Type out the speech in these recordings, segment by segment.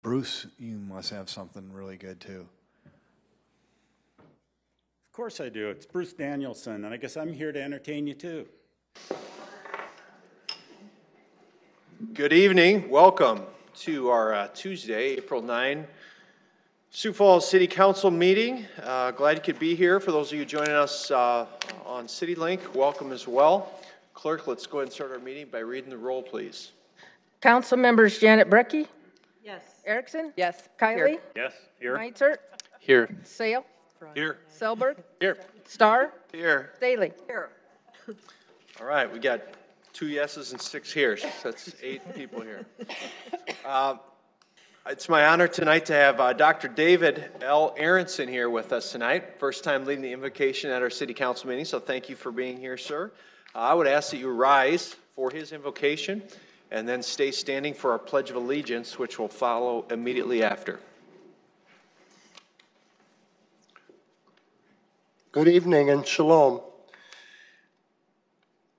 Bruce, you must have something really good too. Of course I do. It's Bruce Danielson, and I guess I'm here to entertain you too. Good evening. Welcome to our Tuesday, April 9, Sioux Falls City Council meeting. Glad you could be here. For those of you joining us on CityLink, welcome as well. Clerk, let's go ahead and start our meeting by reading the roll, please. Council members Janet Brecky. Yes. Erickson. Yes. Kylie. Here. Yes, here. Meitzert. Here. Sale. Here. Selberg. Here. Starr. Here. Staley. Here. All right, we got 2 yeses and 6 heres. That's 8 people here. It's my honor tonight to have Dr. David L. Aronson here with us tonight. First time leading the invocation at our city council meeting, so thank you for being here, sir. I would ask that you rise for his invocation and then stay standing for our Pledge of Allegiance, which will follow immediately after. Good evening and shalom.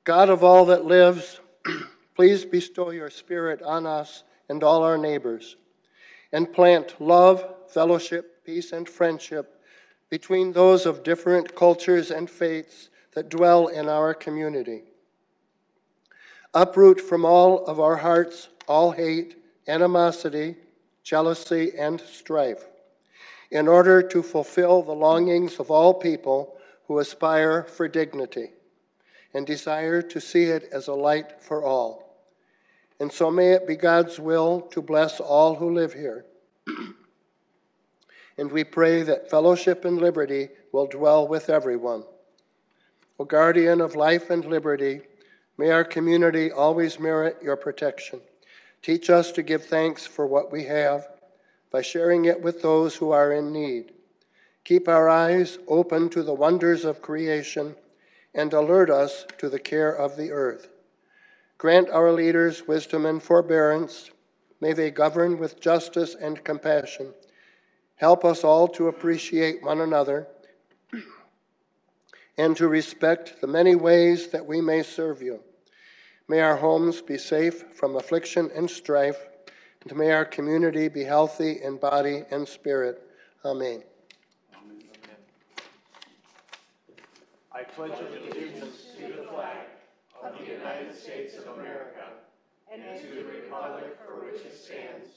God of all that lives, please bestow your spirit on us and all our neighbors, and plant love, fellowship, peace, and friendship between those of different cultures and faiths that dwell in our community. Uproot from all of our hearts all hate, animosity, jealousy, and strife, in order to fulfill the longings of all people who aspire for dignity and desire to see it as a light for all. And so may it be God's will to bless all who live here. And we pray that fellowship and liberty will dwell with everyone. O guardian of life and liberty, may our community always merit your protection. Teach us to give thanks for what we have by sharing it with those who are in need. Keep our eyes open to the wonders of creation and alert us to the care of the earth. Grant our leaders wisdom and forbearance. May they govern with justice and compassion. Help us all to appreciate one another and to respect the many ways that we may serve you. May our homes be safe from affliction and strife, and may our community be healthy in body and spirit. Amen. I pledge allegiance to the flag of the United States of America and to the republic for which it stands,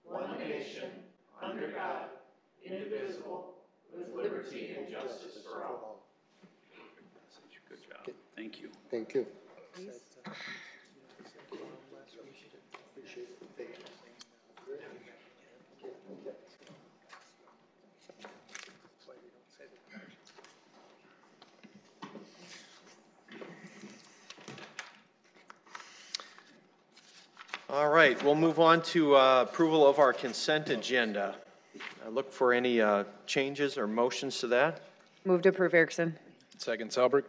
one nation, under God, indivisible, with liberty and justice for all. Good job. Thank you. Thank you. All right, we'll move on to approval of our consent agenda. I look for any changes or motions to that. Move to approve, Erickson. Second, Selberg.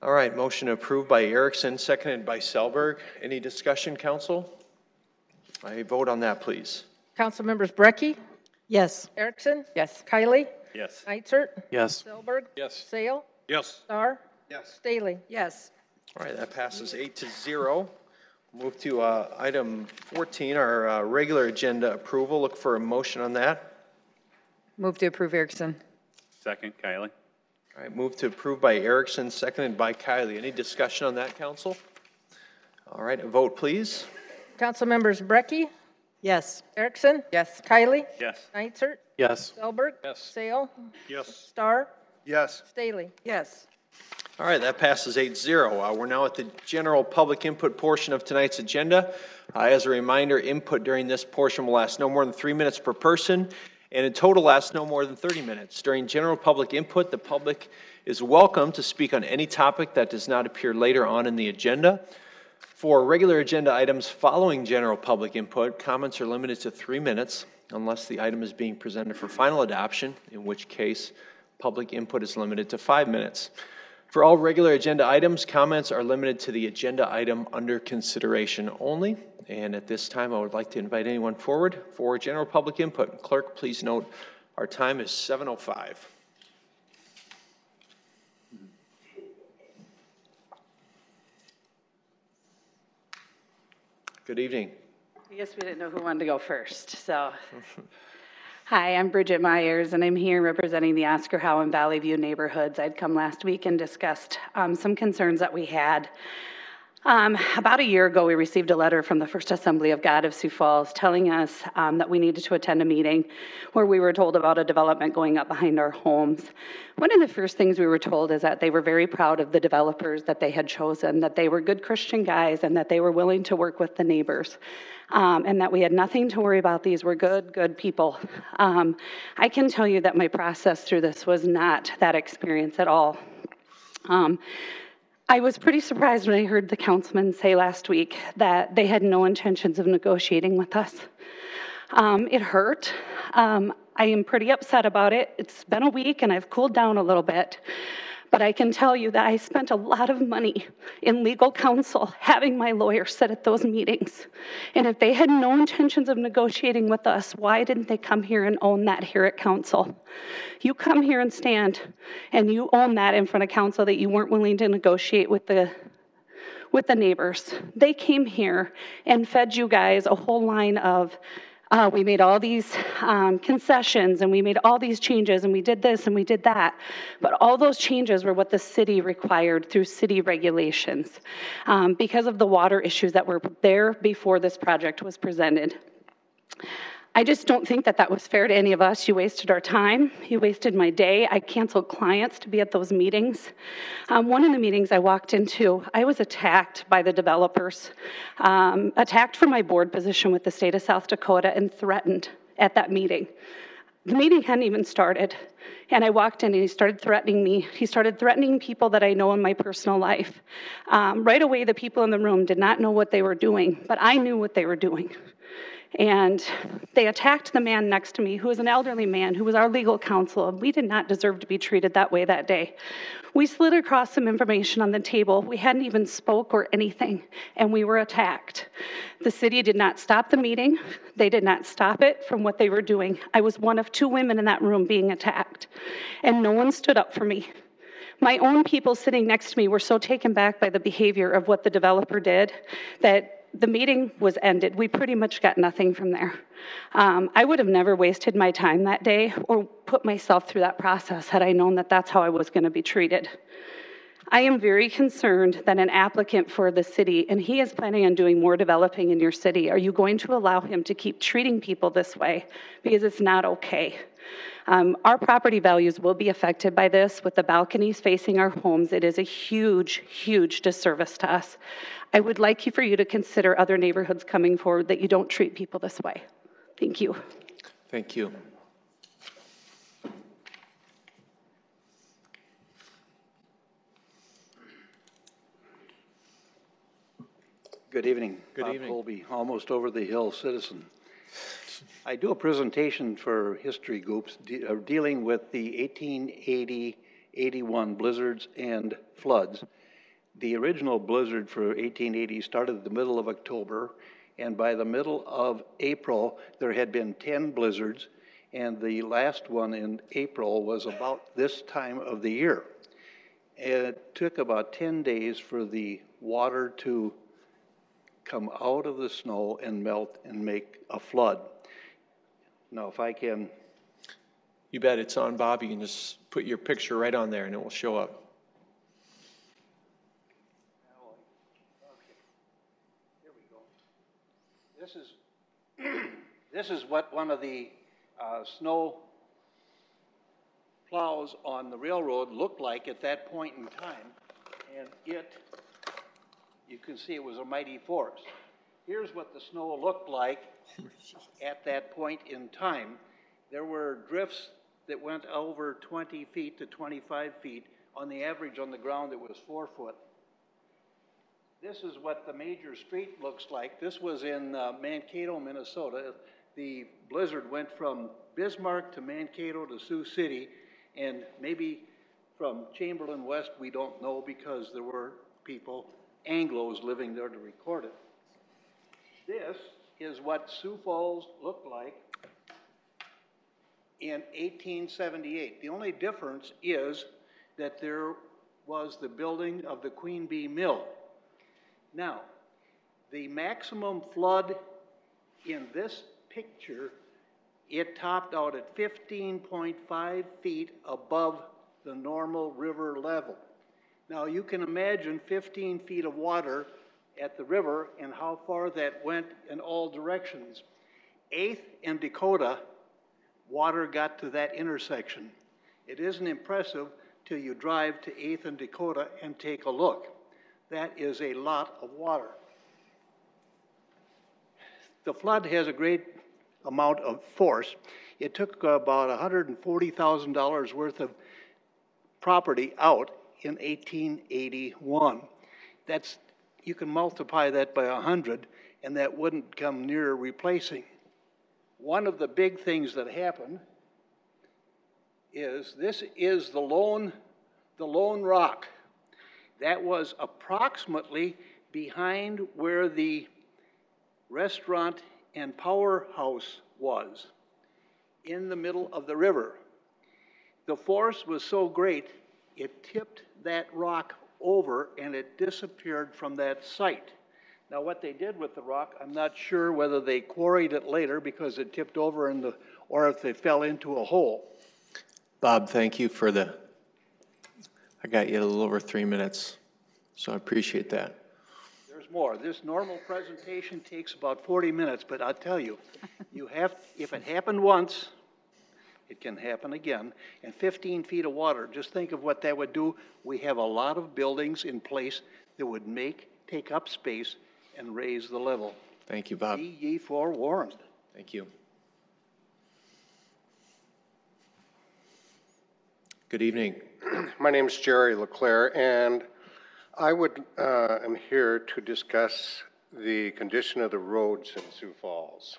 All right, motion approved by Erickson, seconded by Selberg. Any discussion, council? I vote on that, please. Council members Brecky. Yes. Erickson. Yes. Kylie. Yes. Meitzert. Yes. Selberg. Yes. Sale. Yes. Starr. Yes. Staley. Yes. All right, that passes 8-0. Move to item 14, our regular agenda approval. Look for a motion on that. Move to approve, Erickson. Second, Kylie. All right, move to approve by Erickson, seconded by Kylie. Any discussion on that, council? All right, a vote, please. Council members Brecky. Yes. Erickson. Yes. Kylie. Yes. Meitzert. Yes. Selberg. Yes. Sale. Yes. Starr. Yes. Staley. Yes. All right, that passes 8-0. We're now at the general public input portion of tonight's agenda. As a reminder, input during this portion will last no more than 3 minutes per person, and in total lasts no more than 30 minutes. During general public input, the public is welcome to speak on any topic that does not appear later on in the agenda. For regular agenda items following general public input, comments are limited to 3 minutes unless the item is being presented for final adoption, in which case public input is limited to 5 minutes. For all regular agenda items, comments are limited to the agenda item under consideration only. And at this time, I would like to invite anyone forward for general public input. Clerk, please note our time is 7:05. Good evening. I guess we didn't know who wanted to go first, so. Hi, I'm Bridget Myers, and I'm here representing the Oscar Howe and Valley View neighborhoods. I'd come last week and discussed some concerns that we had. About a year ago, we received a letter from the First Assembly of God of Sioux Falls telling us that we needed to attend a meeting where we were told about a development going up behind our homes. One of the first things we were told is that they were very proud of the developers that they had chosen, that they were good Christian guys, and that they were willing to work with the neighbors, and that we had nothing to worry about. These were good people. I can tell you that my process through this was not that experience at all. I was pretty surprised when I heard the councilman say last week that they had no intentions of negotiating with us. It hurt. I am pretty upset about it. It's been a week and I've cooled down a little bit. But I can tell you that I spent a lot of money in legal counsel having my lawyer sit at those meetings. And if they had no intentions of negotiating with us, why didn't they come here and own that here at council? You come here and stand and you own that in front of council that you weren't willing to negotiate with the neighbors. They came here and fed you guys a whole line of we made all these concessions and we made all these changes and we did this and we did that. But all those changes were what the city required through city regulations because of the water issues that were there before this project was presented. I just don't think that that was fair to any of us. You wasted our time. You wasted my day. I canceled clients to be at those meetings. One of the meetings I walked into, I was attacked by the developers, attacked for my board position with the state of South Dakota and threatened at that meeting. The meeting hadn't even started. And I walked in and he started threatening me. He started threatening people that I know in my personal life. Right away, the people in the room did not know what they were doing, but I knew what they were doing. And they attacked the man next to me, who was an elderly man, who was our legal counsel. We did not deserve to be treated that way that day. We slid across some information on the table. We hadn't even spoke or anything, and we were attacked. The city did not stop the meeting. They did not stop it from what they were doing. I was one of 2 women in that room being attacked, and no one stood up for me. My own people sitting next to me were so taken back by the behavior of what the developer did that the meeting was ended. We pretty much got nothing from there. I would have never wasted my time that day or put myself through that process had I known that that's how I was going to be treated. I am very concerned that an applicant for the city, and he is planning on doing more developing in your city, are you going to allow him to keep treating people this way? Because it's not okay. Our property values will be affected by this with the balconies facing our homes. It is a huge disservice to us. I would like for you to consider other neighborhoods coming forward that you don't treat people this way. Thank you. Thank you. Good evening. Good Bob evening. Colby, almost over the hill citizen. I do a presentation for history groups dealing with the 1880-81 blizzards and floods. The original blizzard for 1880 started at the middle of October, and by the middle of April, there had been 10 blizzards, and the last one in April was about this time of the year. And it took about 10 days for the water to come out of the snow and melt and make a flood. Now, if I can... You bet. It's on, Bob. You can just put your picture right on there and it will show up. Here we go. This is what one of the snow plows on the railroad looked like at that point in time, and you can see it was a mighty force. Here's what the snow looked like at that point in time. There were drifts that went over 20 feet to 25 feet. On the average on the ground, it was 4 foot. This is what the major street looks like. This was in Mankato, Minnesota. The blizzard went from Bismarck to Mankato to Sioux City, and maybe from Chamberlain West, we don't know because there were people, Anglos, living there to record it. This is what Sioux Falls looked like in 1878. The only difference is that there was the building of the Queen Bee Mill. Now, the maximum flood In this picture, it topped out at 15.5 feet above the normal river level. Now you can imagine 15 feet of water at the river and how far that went in all directions. 8th and Dakota, water got to that intersection. It isn't impressive till you drive to 8th and Dakota and take a look. That is a lot of water. The flood has a great amount of force. It took about $140,000 worth of property out in 1881. That's, you can multiply that by 100, and that wouldn't come near replacing. One of the big things that happened is this is the Lone Rock. That was approximately behind where the restaurant and powerhouse was, in the middle of the river. The force was so great, it tipped that rock over and it disappeared from that site. Now what they did with the rock, I'm not sure whether they quarried it later because it tipped over in the, or if they fell into a hole. Bob, thank you for I got you a little over 3 minutes, so I appreciate that. There's more. This normal presentation takes about 40 minutes, but I'll tell you, if it happened once, it can happen again. And 15 feet of water, just think of what that would do. We have a lot of buildings in place that would take up space and raise the level. Thank you, Bob. Be ye forewarned. Thank you. Good evening. My name is Jerry LeClaire, and I am here to discuss the condition of the roads in Sioux Falls.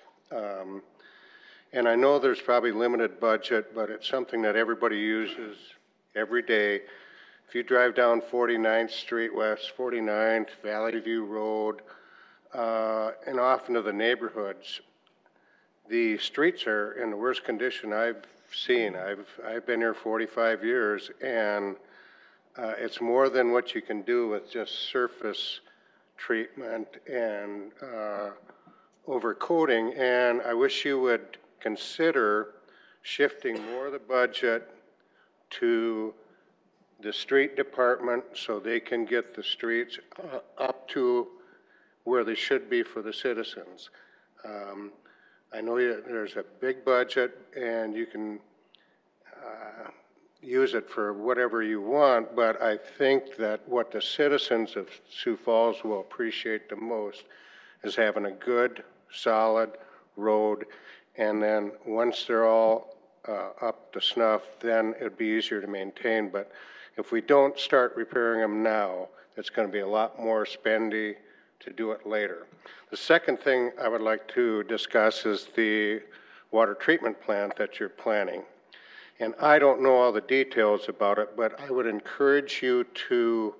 And I know there's probably limited budget, but it's something that everybody uses every day. If you drive down 49th Street, West 49th, Valley View Road, and off into the neighborhoods, the streets are in the worst condition I've seen. I've been here 45 years, and it's more than what you can do with just surface treatment and overcoating. And I wish you would consider shifting more of the budget to the street department so they can get the streets up to where they should be for the citizens. I know there's a big budget and you can use it for whatever you want, but I think that what the citizens of Sioux Falls will appreciate the most is having a good, solid road, and then once they're all up to snuff, then it'd be easier to maintain. But if we don't start repairing them now, it's going to be a lot more spendy to do it later. The second thing I would like to discuss is the water treatment plant that you're planning. And I don't know all the details about it, but I would encourage you to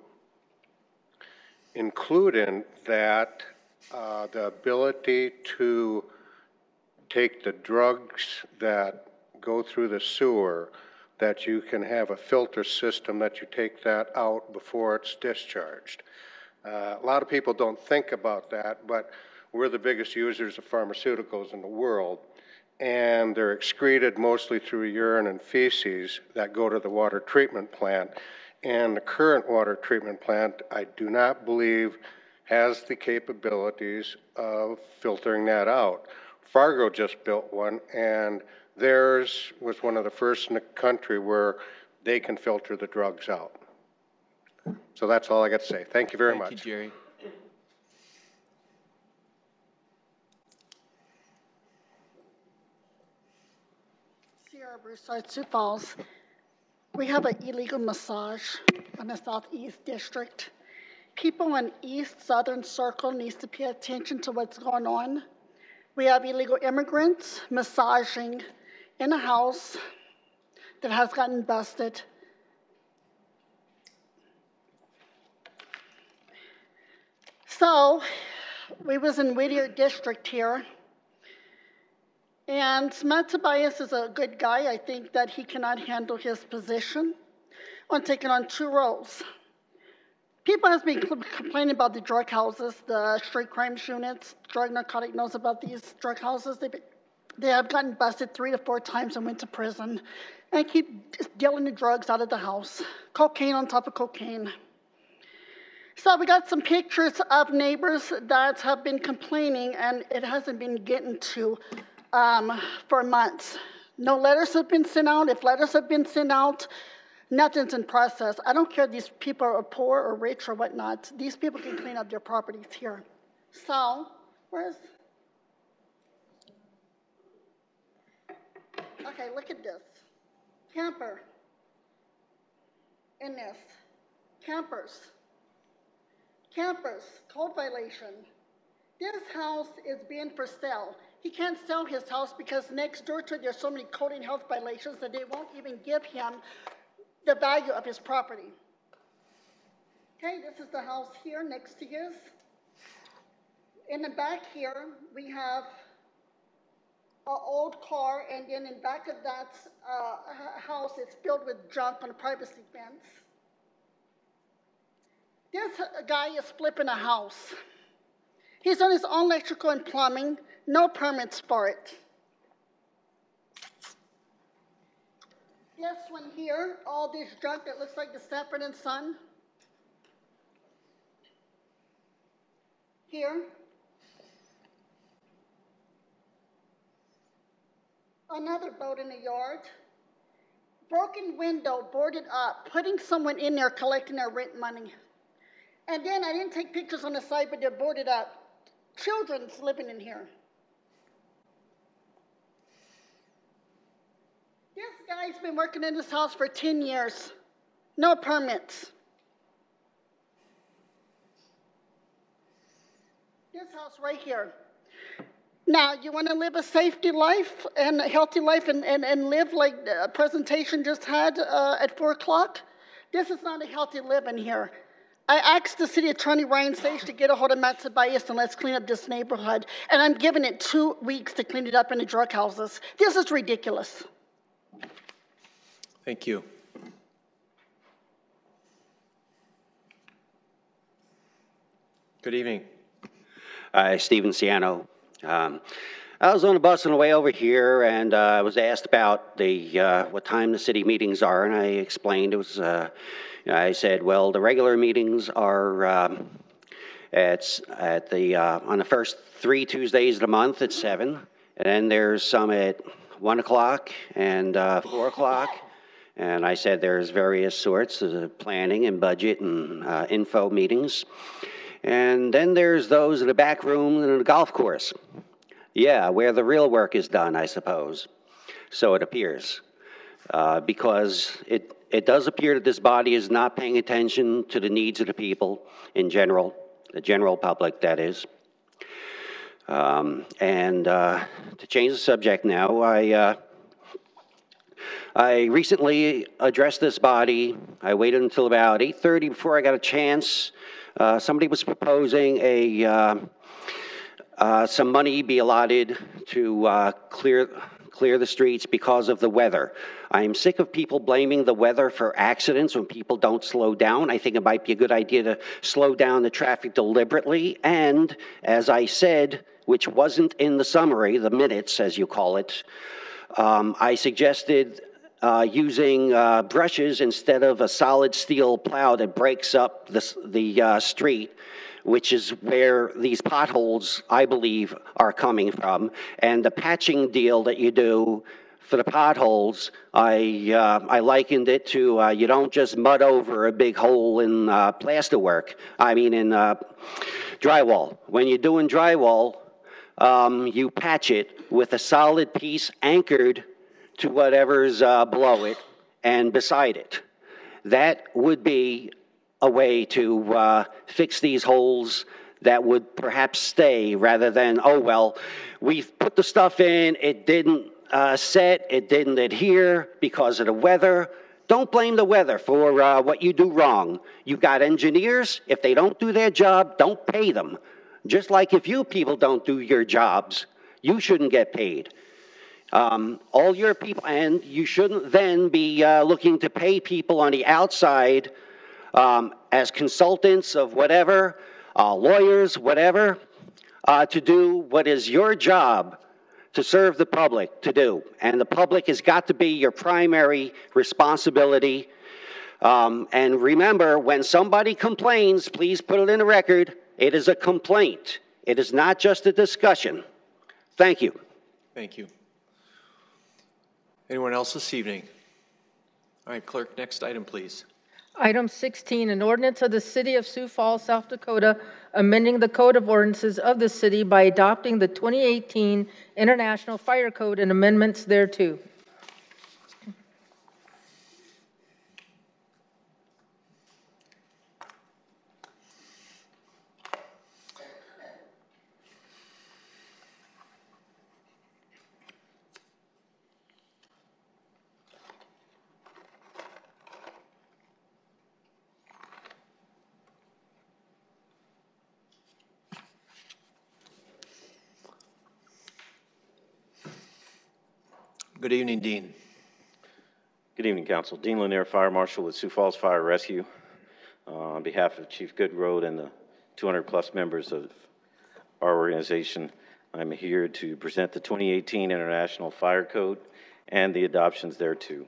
include in that the ability to take the drugs that go through the sewer, that you can have a filter system that you take that out before it's discharged. A lot of people don't think about that, but we're the biggest users of pharmaceuticals in the world, and they're excreted mostly through urine and feces that go to the water treatment plant. And the current water treatment plant, I do not believe, has the capabilities of filtering that out. Fargo just built one, and theirs was one of the first in the country where they can filter the drugs out. So that's all I got to say. Thank you very much. Thank you, Jerry. Sierra Broussard, Sioux Falls. We have an illegal massage in the Southeast District. People in East Southern Circle needs to pay attention to what's going on. We have illegal immigrants massaging in a house that has gotten busted. So, we was in Whittier District here, and Matt Tobias is a good guy. I think that he cannot handle his position on taking on two roles. People have been complaining about the drug houses, the street crimes units. Drug narcotic knows about these drug houses. They have gotten busted 3 to 4 times and went to prison and keep dealing the drugs out of the house. Cocaine on top of cocaine. So we got some pictures of neighbors that have been complaining, and it hasn't been getting to for months. No letters have been sent out. If letters have been sent out, nothing's in process. I don't care if these people are poor or rich or whatnot. These people can clean up their properties here. So, okay, look at this. Camper. In this. Campers. Campers, code violation. This house is being for sale. He can't sell his house because next door to it, there's so many code and health violations that they won't even give him the value of his property. Okay, this is the house here next to his. In the back here, we have an old car, and then in back of that house, it's filled with junk on a privacy fence. This guy is flipping a house. He's on his own electrical and plumbing, no permits for it. This one here, all this junk that looks like the Sanford and Son. Here. Another boat in the yard. Broken window, boarded up, putting someone in there collecting their rent money. And then I didn't take pictures on the side, but they're boarded up. Children's living in here. This guy's been working in this house for 10 years. No permits. This house right here. Now, you want to live a safety life and a healthy life and live like the presentation just had at 4 o'clock? This is not a healthy living here. I asked the city attorney, Ryan Sage, to get a hold of Matt Tobias and let's clean up this neighborhood. And I'm giving it 2 weeks to clean it up in the drug houses. This is ridiculous. Thank you. Good evening. Stephen Ciano. I was on a bus on the way over here, and I was asked about the what time the city meetings are, and I explained it was. I said, well, the regular meetings are on the first 3 Tuesdays of the month at 7, and then there's some at 1 o'clock and 4 o'clock. And I said there's various sorts of planning and budget and info meetings. And then there's those in the back room and in the golf course. Yeah, where the real work is done, I suppose. So it appears. Because it does appear that this body is not paying attention to the needs of the people in general, the general public, that is. To change the subject now, I recently addressed this body. I waited until about 8:30 before I got a chance. Somebody was proposing some money be allotted to clear the streets because of the weather. I am sick of people blaming the weather for accidents when people don't slow down. I think it might be a good idea to slow down the traffic deliberately. And as I said, which wasn't in the summary, the minutes as you call it, I suggested using brushes instead of a solid steel plow that breaks up the street, which is where these potholes, I believe, are coming from. And the patching deal that you do for the potholes, I likened it to you don't just mud over a big hole in plasterwork. I mean in drywall. When you're doing drywall, you patch it with a solid piece anchored to whatever's below it and beside it. That would be a way to fix these holes that would perhaps stay rather than, oh, well, we've put the stuff in, it didn't set, it didn't adhere because of the weather. Don't blame the weather for what you do wrong. You've got engineers. If they don't do their job, don't pay them. Just like if you people don't do your jobs, you shouldn't get paid. All your people, and you shouldn't then be looking to pay people on the outside as consultants of whatever, lawyers, whatever, to do what is your job to serve the public to do. And the public has got to be your primary responsibility. And remember, when somebody complains, please put it in the record, it is a complaint. It is not just a discussion. Thank you. Thank you. Anyone else this evening? All right, clerk, next item, please. Item 16, an ordinance of the City of Sioux Falls, South Dakota, amending the Code of Ordinances of the city by adopting the 2018 International Fire Code and amendments thereto. Good evening, Dean. Good evening, Council. Dean Lanier, Fire Marshal with Sioux Falls Fire Rescue. On behalf of Chief Goodroad and the 200-plus members of our organization, I'm here to present the 2018 International Fire Code and the adoptions thereto.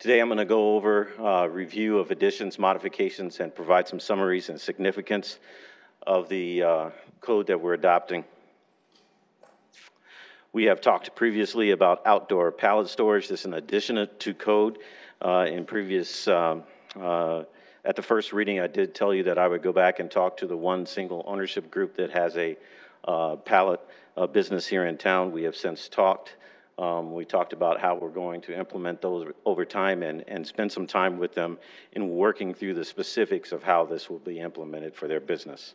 Today I'm going to go over a review of additions, modifications, and provide some summaries and significance of the code that we're adopting. We have talked previously about outdoor pallet storage. This is an addition to code. In previous, at the first reading, I did tell you that I would go back and talk to the one single ownership group that has a pallet business here in town. We have since talked. We talked about how we're going to implement those over time and spend some time with them in working through the specifics of how this will be implemented for their business.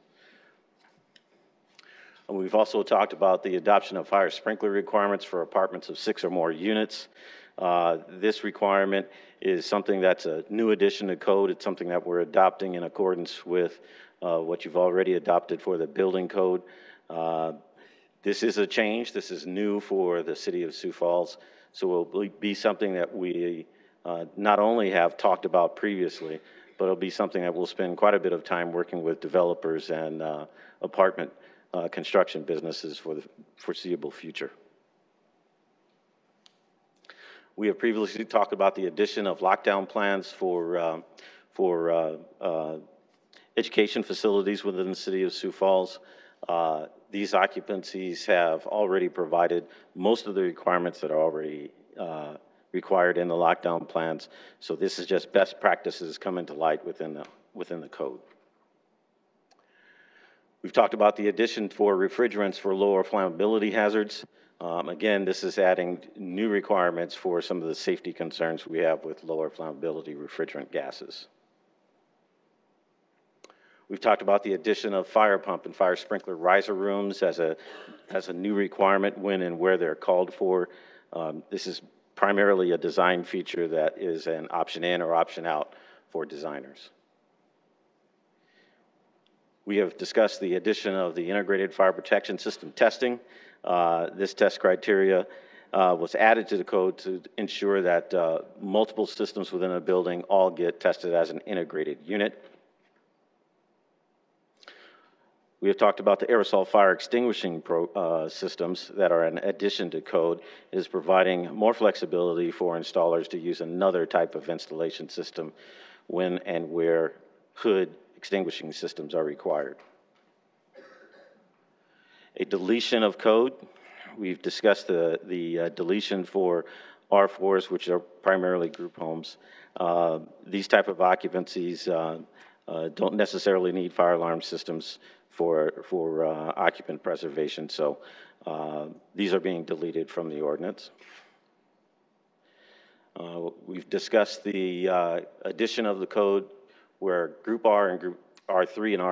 We've also talked about the adoption of fire sprinkler requirements for apartments of 6 or more units. This requirement is something that's a new addition to code. It's something that we're adopting in accordance with what you've already adopted for the building code. This is a change. This is new for the city of Sioux Falls. So it will be something that we not only have talked about previously, but it'll be something that we'll spend quite a bit of time working with developers and apartment construction businesses for the foreseeable future. We have previously talked about the addition of lockdown plans for education facilities within the city of Sioux Falls. These occupancies have already provided most of the requirements that are already required in the lockdown plans. So this is just best practices coming to light within the code. We've talked about the addition for refrigerants for lower flammability hazards. Again, this is adding new requirements for some of the safety concerns we have with lower flammability refrigerant gases. We've talked about the addition of fire pump and fire sprinkler riser rooms as a new requirement when and where they're called for. This is primarily a design feature that is an option in or option out for designers. We have discussed the addition of the integrated fire protection system testing. This test criteria was added to the code to ensure that multiple systems within a building all get tested as an integrated unit. We have talked about the aerosol fire extinguishing systems that are an addition to code. It is providing more flexibility for installers to use another type of installation system when and where hood extinguishing systems are required. A deletion of code. We've discussed the deletion for R4s, which are primarily group homes. These type of occupancies don't necessarily need fire alarm systems for occupant preservation, so these are being deleted from the ordinance. We've discussed the addition of the code where Group R and Group R3 and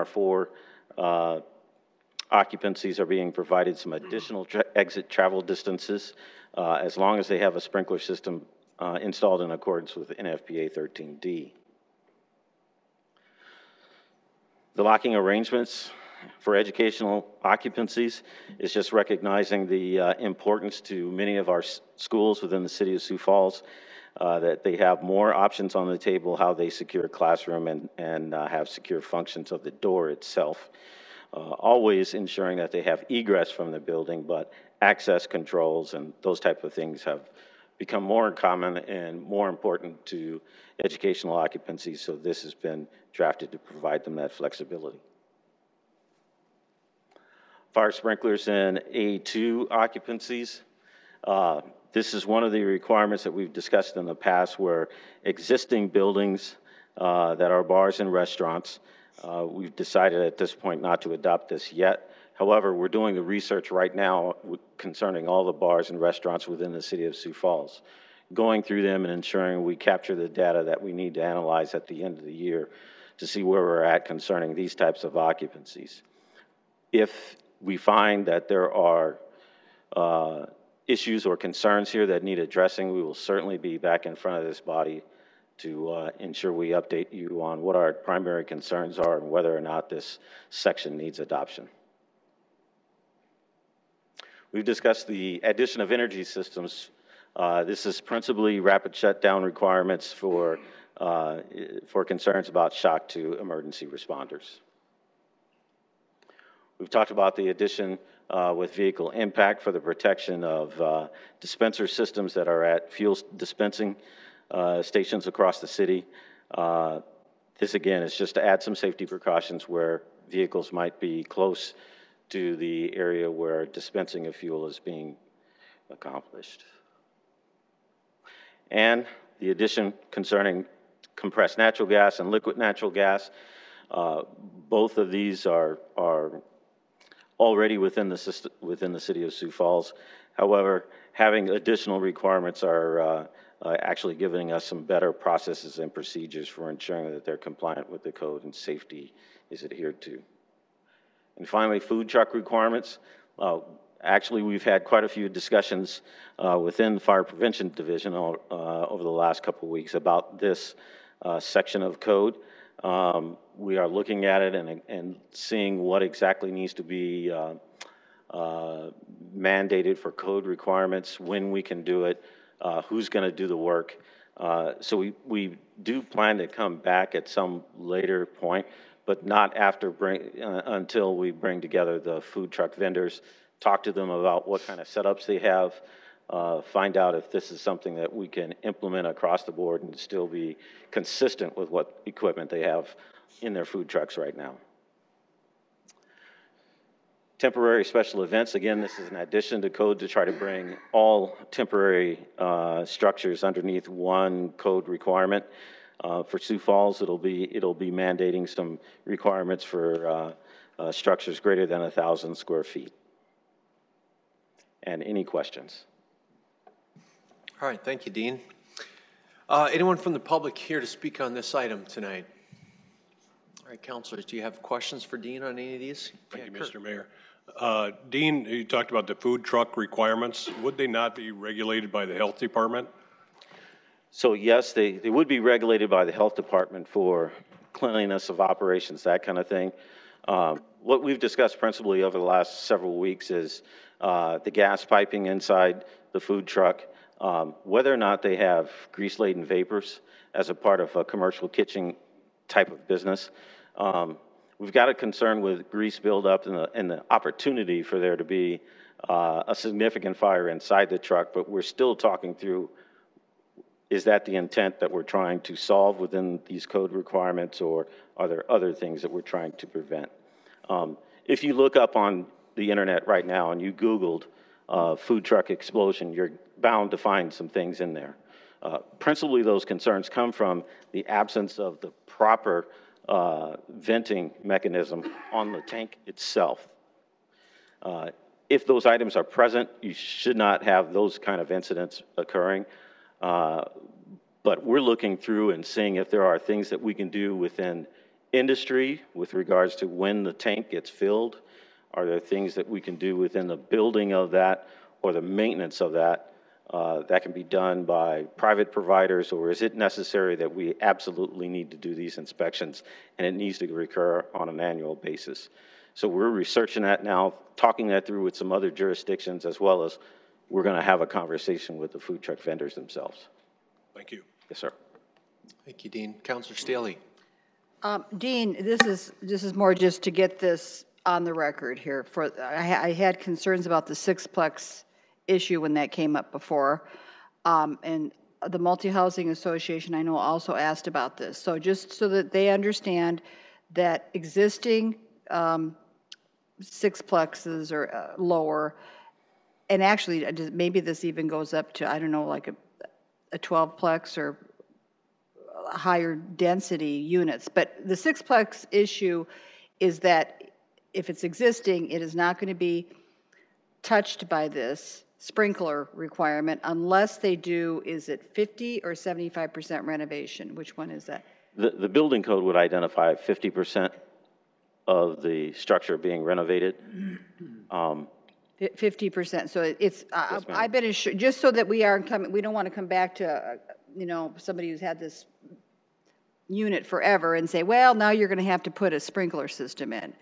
R4 occupancies are being provided some additional exit travel distances as long as they have a sprinkler system installed in accordance with NFPA 13D. The locking arrangements for educational occupancies is just recognizing the importance to many of our schools within the city of Sioux Falls. that they have more options on the table, how they secure a classroom and have secure functions of the door itself. Always ensuring that they have egress from the building, but access controls and those type of things have become more common and more important to educational occupancy, so this has been drafted to provide them that flexibility. Fire sprinklers in A2 occupancies. This is one of the requirements that we've discussed in the past where existing buildings that are bars and restaurants, we've decided at this point not to adopt this yet. However, we're doing the research right now concerning all the bars and restaurants within the city of Sioux Falls, going through them and ensuring we capture the data that we need to analyze at the end of the year to see where we're at concerning these types of occupancies. If we find that there are issues or concerns here that need addressing, we will certainly be back in front of this body to ensure we update you on what our primary concerns are and whether or not this section needs adoption. We've discussed the addition of energy systems. This is principally rapid shutdown requirements for concerns about shock to emergency responders. We've talked about the addition with vehicle impact for the protection of dispenser systems that are at fuel dispensing stations across the city. This again is just to add some safety precautions where vehicles might be close to the area where dispensing of fuel is being accomplished. And the addition concerning compressed natural gas and liquid natural gas. Both of these are already within the city of Sioux Falls. However, having additional requirements are actually giving us some better processes and procedures for ensuring that they're compliant with the code and safety is adhered to. And finally, food truck requirements. Actually, we've had quite a few discussions within the Fire Prevention Division over the last couple of weeks about this section of code. We are looking at it and seeing what exactly needs to be mandated for code requirements, when we can do it, who's going to do the work. So we do plan to come back at some later point, but not after until we bring together the food truck vendors, talk to them about what kind of setups they have, find out if this is something that we can implement across the board and still be consistent with what equipment they have in their food trucks right now. Temporary special events, again, this is an addition to code to try to bring all temporary structures underneath one code requirement. For Sioux Falls, it'll be mandating some requirements for structures greater than 1,000 square feet. And any questions? All right, thank you, Dean. Anyone from the public here to speak on this item tonight? All right, councilors, do you have questions for Dean on any of these? Thank you, Mr. Mayor. Dean, you talked about the food truck requirements. Would they not be regulated by the health department? So yes, they would be regulated by the health department for cleanliness of operations, that kind of thing. What we've discussed principally over the last several weeks is the gas piping inside the food truck, whether or not they have grease-laden vapors as a part of a commercial kitchen type of business. We've got a concern with grease buildup and the opportunity for there to be a significant fire inside the truck, but we're still talking through, is that the intent that we're trying to solve within these code requirements, or are there other things that we're trying to prevent? If you look up on the internet right now and you Googled food truck explosion, you're bound to find some things in there. Principally, those concerns come from the absence of the proper venting mechanism on the tank itself. If those items are present, you should not have those kind of incidents occurring. But we're looking through and seeing if there are things that we can do within industry with regards to when the tank gets filled. Are there things that we can do within the building of that or the maintenance of that that can be done by private providers, or is it necessary that we absolutely need to do these inspections and it needs to recur on an annual basis? So we're researching that now, talking that through with some other jurisdictions, as well as we're going to have a conversation with the food truck vendors themselves. Thank you. Yes, sir. Thank you, Dean. Counselor Staley. Dean, this is more just to get this on the record here. I had concerns about the sixplex issue when that came up before, and the Multi-Housing Association, I know, also asked about this. So just so that they understand that existing sixplexes are lower, and actually maybe this even goes up to, I don't know, like a 12plex or higher density units. But the sixplex issue is that if it's existing, it is not going to be touched by this sprinkler requirement unless they do, is it 50 or 75% renovation? Which one is that? The building code would identify 50% of the structure being renovated. 50%. So it's, I've been assured, just so that we aren't coming, we don't want to come back to, you know, somebody who's had this unit forever and say, well, now you're going to have to put a sprinkler system in.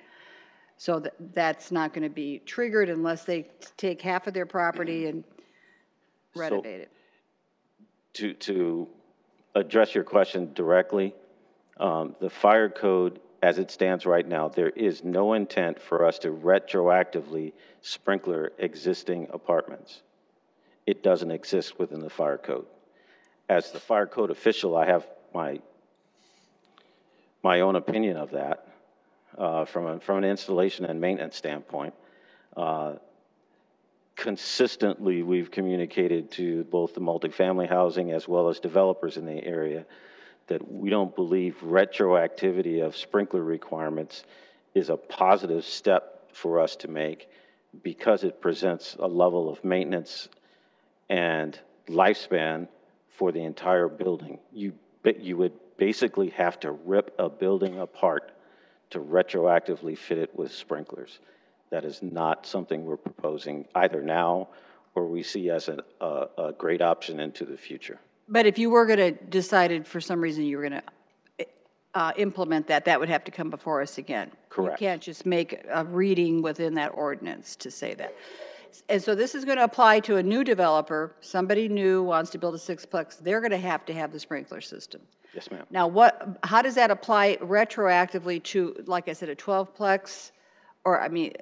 So that's not going to be triggered unless they take half of their property and renovate it. To address your question directly, the fire code as it stands right now, there is no intent for us to retroactively sprinkler existing apartments. It doesn't exist within the fire code. As the fire code official, I have my own opinion of that. From an installation and maintenance standpoint, consistently we've communicated to both the multifamily housing as well as developers in the area that we don't believe retroactivity of sprinkler requirements is a positive step for us to make because it presents a level of maintenance and lifespan for the entire building. You would basically have to rip a building apart to retroactively fit it with sprinklers. That is not something we're proposing either now or we see as a great option into the future. But if you were going to decide for some reason you were going to implement that, that would have to come before us again. Correct. You can't just make a reading within that ordinance to say that. And so this is going to apply to a new developer, somebody new wants to build a sixplex, they're going to have the sprinkler system. Yes, ma'am. Now, how does that apply retroactively to, like I said, a 12plex? Or, I mean,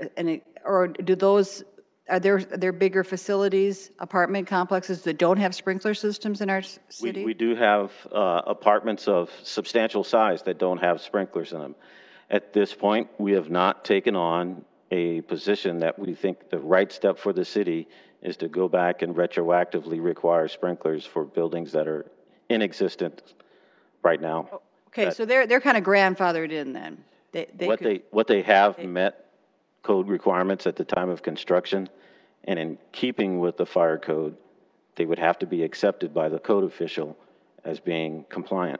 or do those, are there bigger facilities, apartment complexes that don't have sprinkler systems in our city? We do have apartments of substantial size that don't have sprinklers in them. At this point, we have not taken on a position that we think the right step for the city is to go back and retroactively require sprinklers for buildings that are in existence right now. Okay, so they're kind of grandfathered in then. What they have met code requirements at the time of construction, and in keeping with the fire code, they would have to be accepted by the code official as being compliant.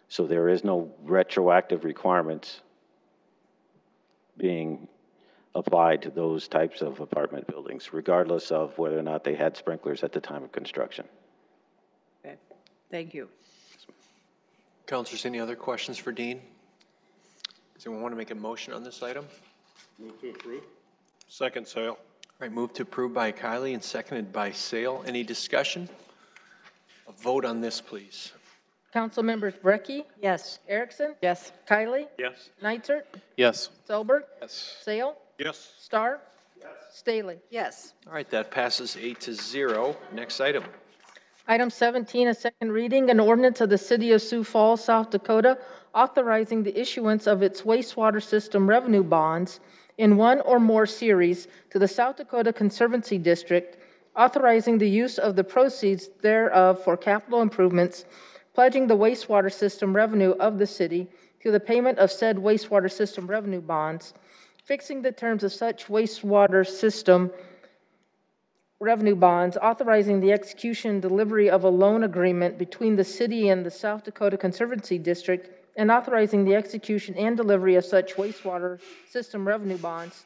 So there is no retroactive requirements being applied to those types of apartment buildings, regardless of whether or not they had sprinklers at the time of construction. Okay, thank you. Councilors, any other questions for Dean? Does anyone want to make a motion on this item? Move to approve. Second, Sale. All right, move to approve by Kylie and seconded by Sale. Any discussion? A vote on this, please. Council members Brecky? Yes. Erickson? Yes. Kylie? Yes. Neitzer? Yes. Selberg? Yes. Sale? Yes. Starr? Yes. Staley? Yes. All right, that passes 8-0. Next item. Item 17, a second reading, an ordinance of the City of Sioux Falls, South Dakota, authorizing the issuance of its wastewater system revenue bonds in one or more series to the South Dakota Conservancy District, authorizing the use of the proceeds thereof for capital improvements, pledging the wastewater system revenue of the city to the payment of said wastewater system revenue bonds, fixing the terms of such wastewater system revenue bonds, authorizing the execution and delivery of a loan agreement between the city and the South Dakota Conservancy District, and authorizing the execution and delivery of such wastewater system revenue bonds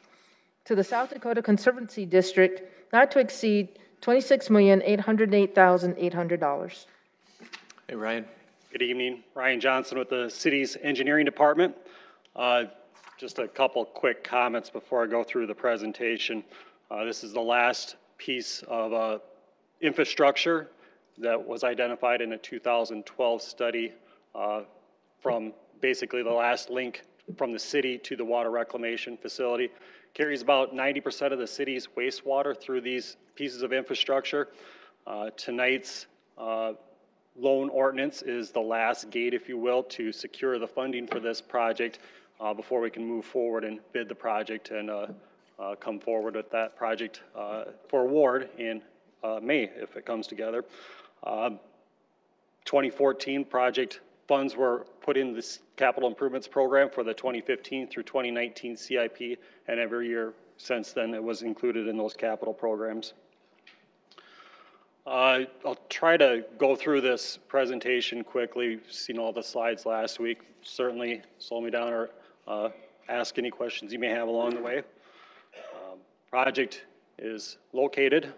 to the South Dakota Conservancy District not to exceed $26,808,800. Hey, Ryan. Good evening. Ryan Johnson with the city's engineering department. Just a couple quick comments before I go through the presentation. This is the last piece of infrastructure that was identified in a 2012 study from basically the last link from the city to the water reclamation facility. Carries about 90% of the city's wastewater through these pieces of infrastructure. Tonight's loan ordinance is the last gate, if you will, to secure the funding for this project before we can move forward and bid the project and come forward with that project for award in May if it comes together. 2014 project funds were put in this capital improvements program for the 2015 through 2019 CIP, and every year since then it was included in those capital programs. I'll try to go through this presentation quickly. You've seen all the slides last week. Certainly slow me down or ask any questions you may have along the way. Project is located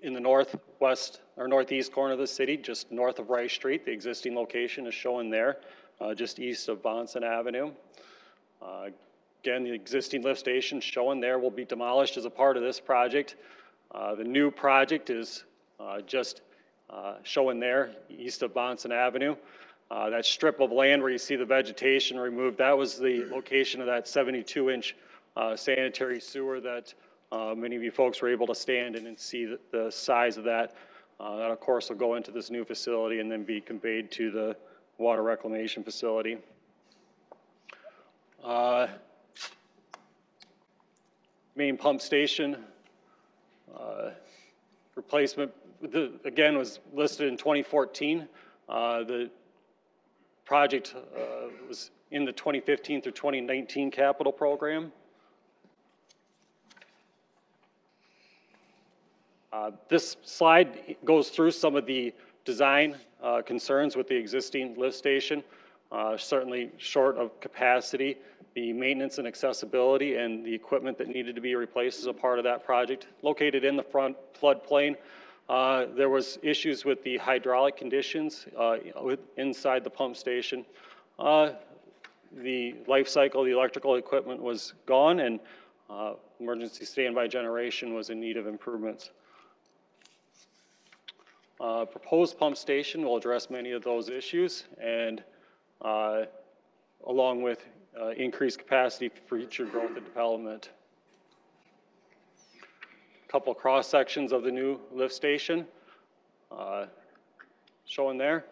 in the northwest or northeast corner of the city, just north of Rice Street. The existing location is shown there, just east of Bonson Avenue. Again, the existing lift station shown there will be demolished as a part of this project. The new project is just shown there, east of Bonson Avenue. That strip of land where you see the vegetation removed, that was the location of that 72-inch sanitary sewer that many of you folks were able to stand in and see the size of that. That, of course, will go into this new facility and then be conveyed to the water reclamation facility. Main pump station replacement, again, was listed in 2014. The project was in the 2015 through 2019 capital program. This slide goes through some of the design concerns with the existing lift station. Certainly short of capacity, the maintenance and accessibility and the equipment that needed to be replaced as a part of that project. Located in the front floodplain, there was issues with the hydraulic conditions inside the pump station. The life cycle, the electrical equipment was gone, and emergency standby generation was in need of improvements. Proposed pump station will address many of those issues, and along with increased capacity for future growth and development. A couple cross sections of the new lift station shown there.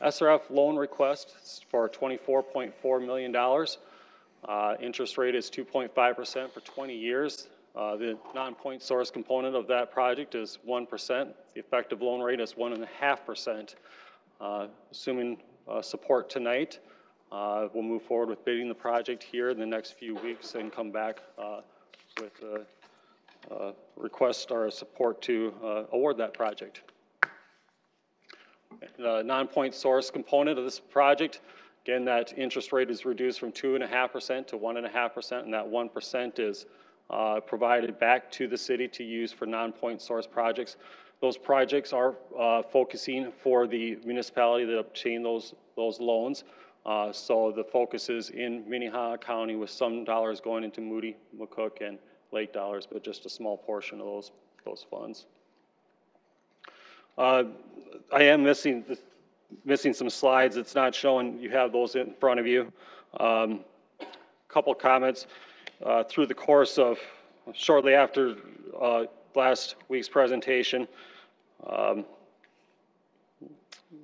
SRF loan request for $24.4 million. Interest rate is 2.5% for 20 years. The non-point source component of that project is 1%. The effective loan rate is 1.5%. Assuming support tonight, we'll move forward with bidding the project here in the next few weeks and come back with a request or a support to award that project. The non-point source component of this project, again, that interest rate is reduced from 2.5% to 1.5%, and that 1% is provided back to the city to use for non-point source projects. Those projects are focusing for the municipality that obtain those loans. So the focus is in Minnehaha County with some dollars going into Moody, McCook, and Lake dollars, but just a small portion of those funds. I am missing some slides. It's not showing. You have those in front of you. Couple comments. Through the course of shortly after last week's presentation,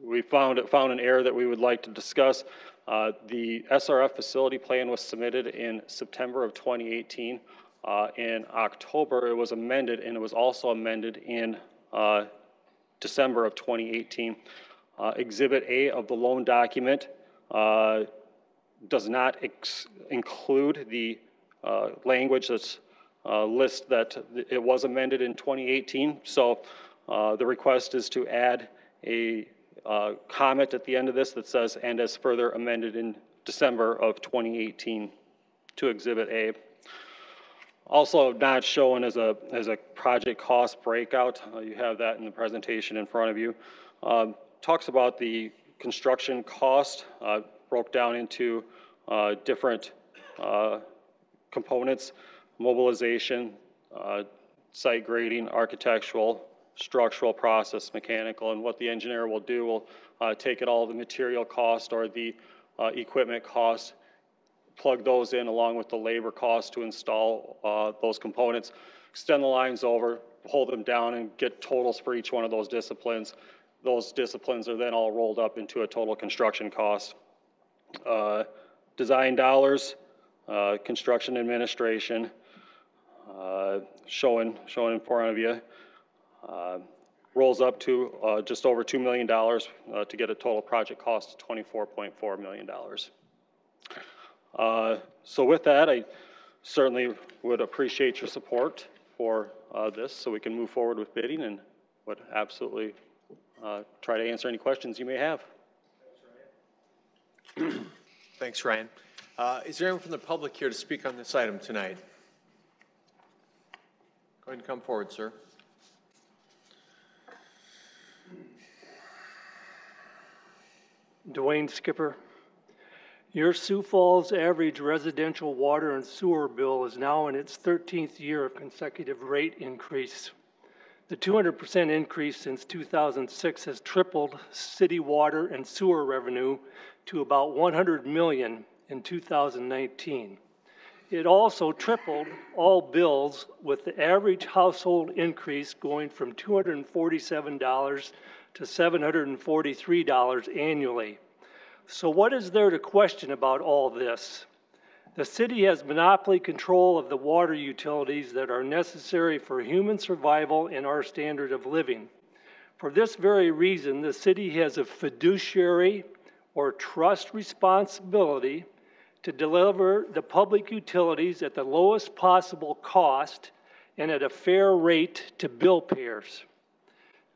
we found an error that we would like to discuss. The SRF facility plan was submitted in September of 2018. In October, it was amended, and it was also amended in December of 2018. Exhibit A of the loan document does not include the language that's list that it was amended in 2018. So the request is to add a comment at the end of this that says, and as further amended in December of 2018 to Exhibit A. Also not shown as a project cost breakout. You have that in the presentation in front of you. Talks about the construction cost, broke down into different components, mobilization, site grading, architectural, structural, process, mechanical, and what the engineer will do will take it all the material cost or the equipment cost, plug those in along with the labor cost to install those components, extend the lines over, hold them down, and get totals for each one of those disciplines. Those disciplines are then all rolled up into a total construction cost. Design dollars, construction administration, showing in front of you, rolls up to just over $2 million to get a total project cost of $24.4 million. So with that, I certainly would appreciate your support for this so we can move forward with bidding, and would absolutely try to answer any questions you may have. Thanks, Ryan. Is there anyone from the public here to speak on this item tonight? Go ahead and come forward, sir. Dwayne Skipper. Your Sioux Falls average residential water and sewer bill is now in its 13th year of consecutive rate increase. The 200% increase since 2006 has tripled city water and sewer revenue to about $100 million in 2019. It also tripled all bills, with the average household increase going from $247 to $743 annually. So what is there to question about all this? The city has monopoly control of the water utilities that are necessary for human survival and our standard of living. For this very reason, the city has a fiduciary or trust responsibility to deliver the public utilities at the lowest possible cost and at a fair rate to bill payers.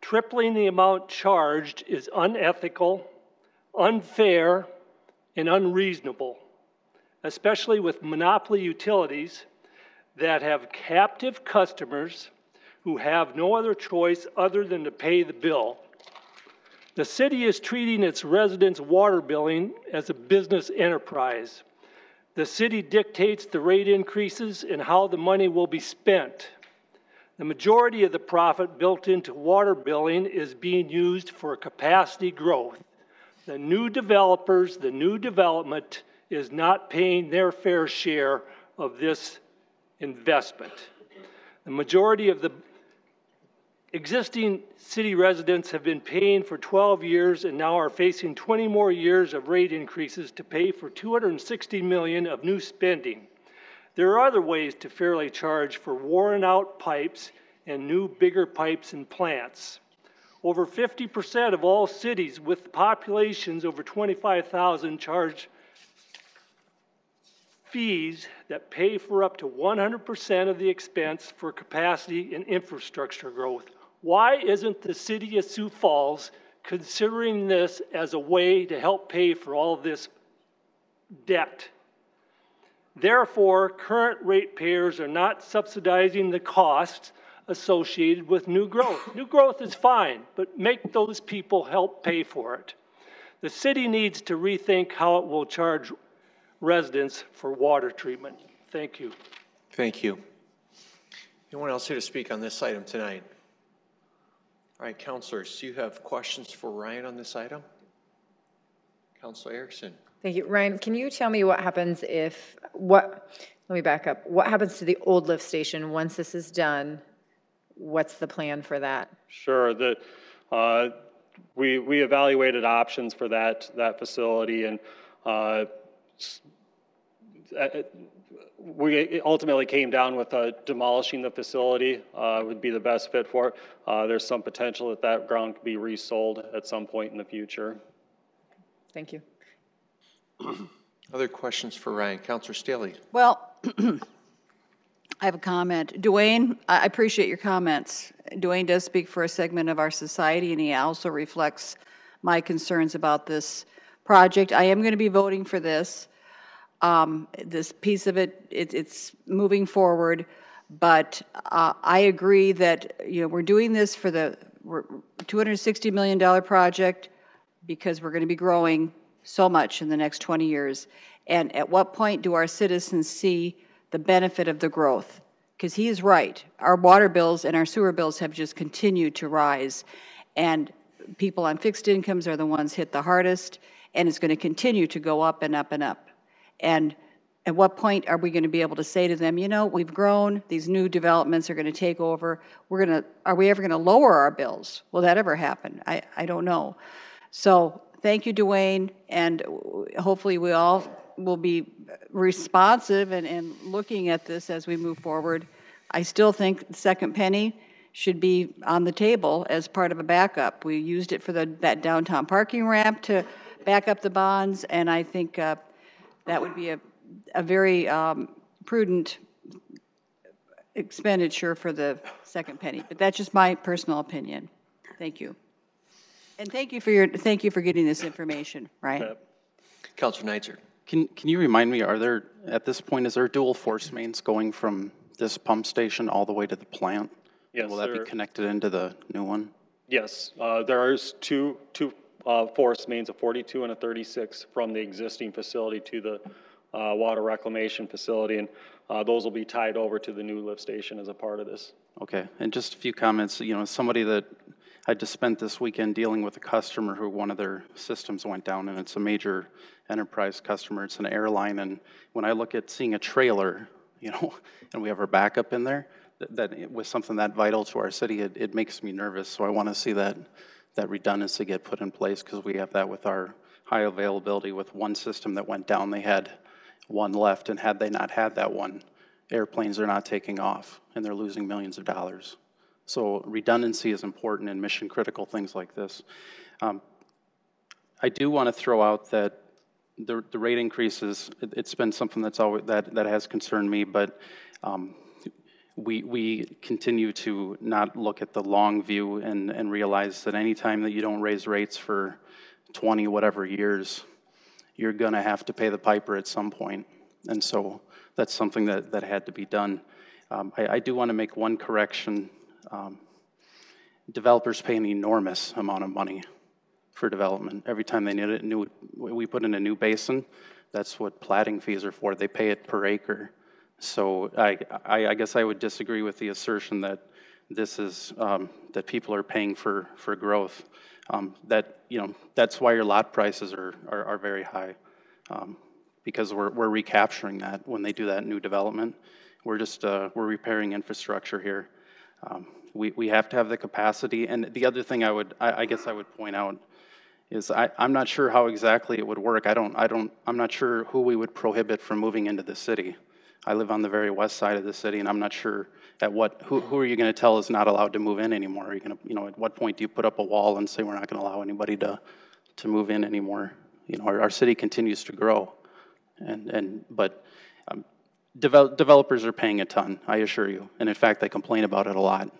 Tripling the amount charged is unethical, unfair, and unreasonable, especially with monopoly utilities that have captive customers who have no other choice other than to pay the bill. The city is treating its residents' water billing as a business enterprise. The city dictates the rate increases and how the money will be spent. The majority of the profit built into water billing is being used for capacity growth. The new developers, the new development is not paying their fair share of this investment. The majority of the existing city residents have been paying for 12 years and now are facing 20 more years of rate increases to pay for $260 million of new spending. There are other ways to fairly charge for worn out pipes and new bigger pipes and plants. Over 50% of all cities with populations over 25,000 charge fees that pay for up to 100% of the expense for capacity and infrastructure growth. Why isn't the city of Sioux Falls considering this as a way to help pay for all of this debt? Therefore, current ratepayers are not subsidizing the costs associated with new growth. New growth is fine, but make those people help pay for it. The city needs to rethink how it will charge residents for water treatment. Thank you. Thank you. Anyone else here to speak on this item tonight? All right, councilors, do you have questions for Ryan on this item? Councilor Erickson. Thank you. Ryan, can you tell me what happens let me back up. What happens to the old lift station once this is done? What's the plan for that? Sure. We evaluated options for that facility, and we ultimately came down with demolishing the facility would be the best fit for it. There's some potential that ground could be resold at some point in the future. Thank you. Other questions for Ryan? Councilor Staley. Well, I have a comment. Dwayne, I appreciate your comments. Dwayne does speak for a segment of our society, and he also reflects my concerns about this project. I am going to be voting for this. This piece of it, it's moving forward, but I agree that we're doing this for the $260 million project because we're going to be growing so much in the next 20 years. And at what point do our citizens see the benefit of the growth? because he is right. Our water bills and our sewer bills have just continued to rise, and people on fixed incomes are the ones hit the hardest, and it's going to continue to go up and up and up. And at what point are we going to be able to say to them, you know, we've grown, these new developments are going to take over, are we ever going to lower our bills? Will that ever happen? I don't know. So thank you, Dwayne, and hopefully we all will be responsive and looking at this as we move forward. I still think the second penny should be on the table as part of a backup. We used it for that downtown parking ramp to back up the bonds, and I think that would be a very prudent expenditure for the second penny. But that's just my personal opinion. Thank you. And thank you for getting this information, Ryan. Councilor Neitzer. Can you remind me, are there, at this point, is there dual force mains going from this pump station all the way to the plant? Yes. Will that be connected into the new one? Yes, there is two force mains, a 42 and a 36, from the existing facility to the water reclamation facility, and those will be tied over to the new lift station as a part of this. Okay, and just a few comments. You know, somebody that I just spent this weekend dealing with a customer who one of their systems went down, and it's a major enterprise customer. It's an airline, and when I look at seeing a trailer, you know, and we have our backup in there, that was something that vital to our city. It makes me nervous. So I want to see that redundancy get put in place, because we have that with our high availability. With one system that went down, they had one left, and had they not had that one, airplanes are not taking off, and they're losing millions of dollars. So redundancy is important in mission critical things like this. I do want to throw out that the rate increases, it's been something that's always, that has concerned me, but we continue to not look at the long view and realize that any time that you don't raise rates for 20 whatever years, you're going to have to pay the piper at some point. And so that's something that had to be done. I do want to make one correction. Developers pay an enormous amount of money for development. Every time they need it, we put in a new basin, that's what platting fees are for. They pay it per acre. So I guess I would disagree with the assertion that this is that people are paying for growth. That, you know, that's why your lot prices are very high, because we're recapturing that when they do that new development. We're just we're repairing infrastructure here. We have to have the capacity. And the other thing I guess I would point out is I'm not sure how exactly it would work. I'm not sure who we would prohibit from moving into the city. I live on the very west side of the city, and I'm not sure who are you going to tell is not allowed to move in anymore? Are you going to, you know, at what point do you put up a wall and say we're not going to allow anybody to move in anymore? You know, our city continues to grow, but developers are paying a ton, I assure you, and in fact they complain about it a lot.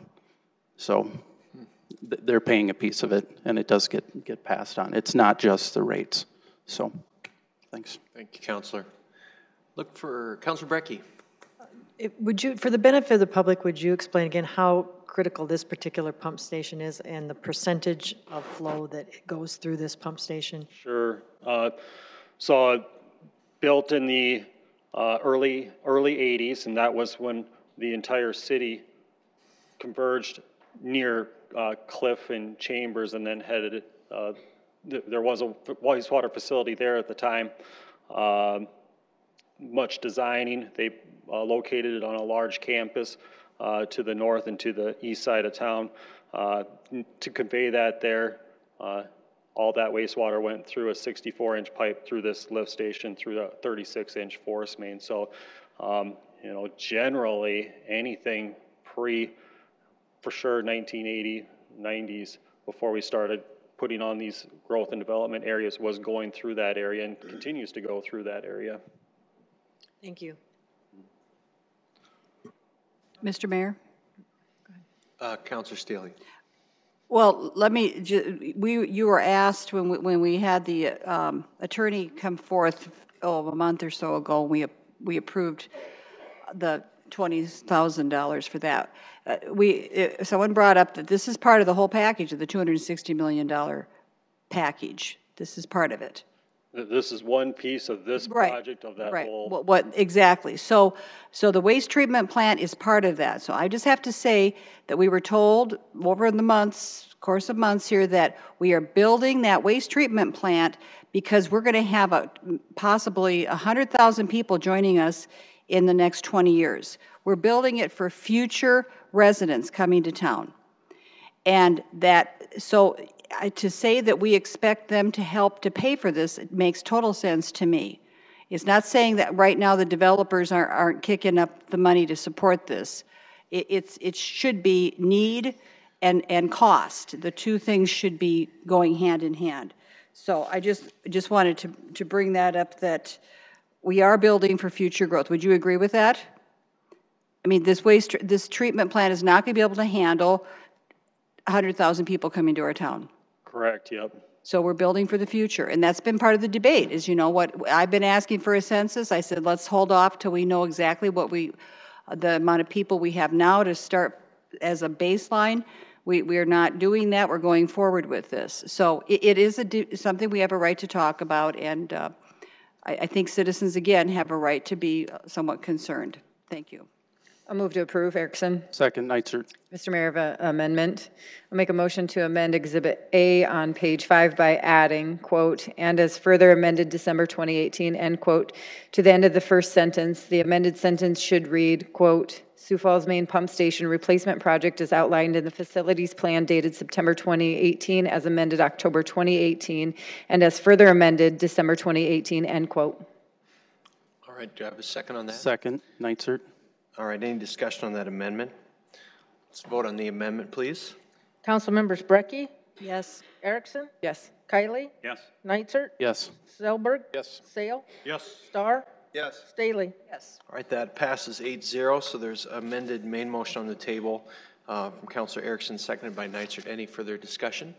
So they're paying a piece of it, and it does get passed on. It's not just the rates. So, thanks. Thank you, Councilor. Look for Councilor Brecky. Would you, for the benefit of the public, would you explain again how critical this particular pump station is and the percentage of flow that it goes through this pump station? Sure. So built in the early 80s, and that was when the entire city converged near Cliff and Chambers, and then headed, there was a wastewater facility there at the time. Much designing. They located it on a large campus to the north and to the east side of town. To convey that there, all that wastewater went through a 64-inch pipe through this lift station through a 36-inch force main. So, you know, generally anything for sure 1980, 90s, before we started putting on these growth and development areas, was going through that area and continues to go through that area. Thank you. Mr. Mayor? Councilor Staley. Well, let me, you were asked when we had the attorney come forth a month or so ago, we approved the $20,000 for that. Someone brought up that this is part of the whole package of the $260 million package. This is part of it. This is one piece of this Right, project of that right. whole. Exactly. So the waste treatment plant is part of that. So I just have to say that we were told over the course of months here, that we are building that waste treatment plant because we're going to have possibly 100,000 people joining us in the next 20 years. We're building it for future residents coming to town. And to say that we expect them to help to pay for this, it makes total sense to me. It's not saying that right now the developers aren't kicking up the money to support this. It should be need and cost. The two things should be going hand in hand. So I just wanted to bring that up, that we are building for future growth. Would you agree with that? I mean, this treatment plant is not going to be able to handle 100,000 people coming to our town. Correct, yep. So we're building for the future, and that's been part of the debate, is, you know, what I've been asking for a census. I said, let's hold off till we know exactly what the amount of people we have now to start as a baseline. We are not doing that. We're going forward with this. So it is something we have a right to talk about, and I think citizens, again, have a right to be somewhat concerned. Thank you. I'll move to approve. Erickson. Second, Neitzer. Mr. Mayor, I have an amendment. I'll make a motion to amend Exhibit A on page 5 by adding, quote, "and as further amended December 2018," end quote, to the end of the first sentence. The amended sentence should read, quote, "Sioux Falls Main Pump Station Replacement Project is outlined in the facilities plan dated September 2018 as amended October 2018, and as further amended December 2018," end quote. All right, do I have a second on that? Second, Neitzer. All right, any discussion on that amendment? Let's vote on the amendment, please. Council members Brecky, Yes. Erickson, Yes. Kylie, Yes. Neitzer, Yes. Selberg, Yes. Sale, Yes. Starr, Yes. Staley. Yes. All right, that passes 8-0, so there's amended main motion on the table from Councilor Erickson, seconded by Neitzer. Any further discussion?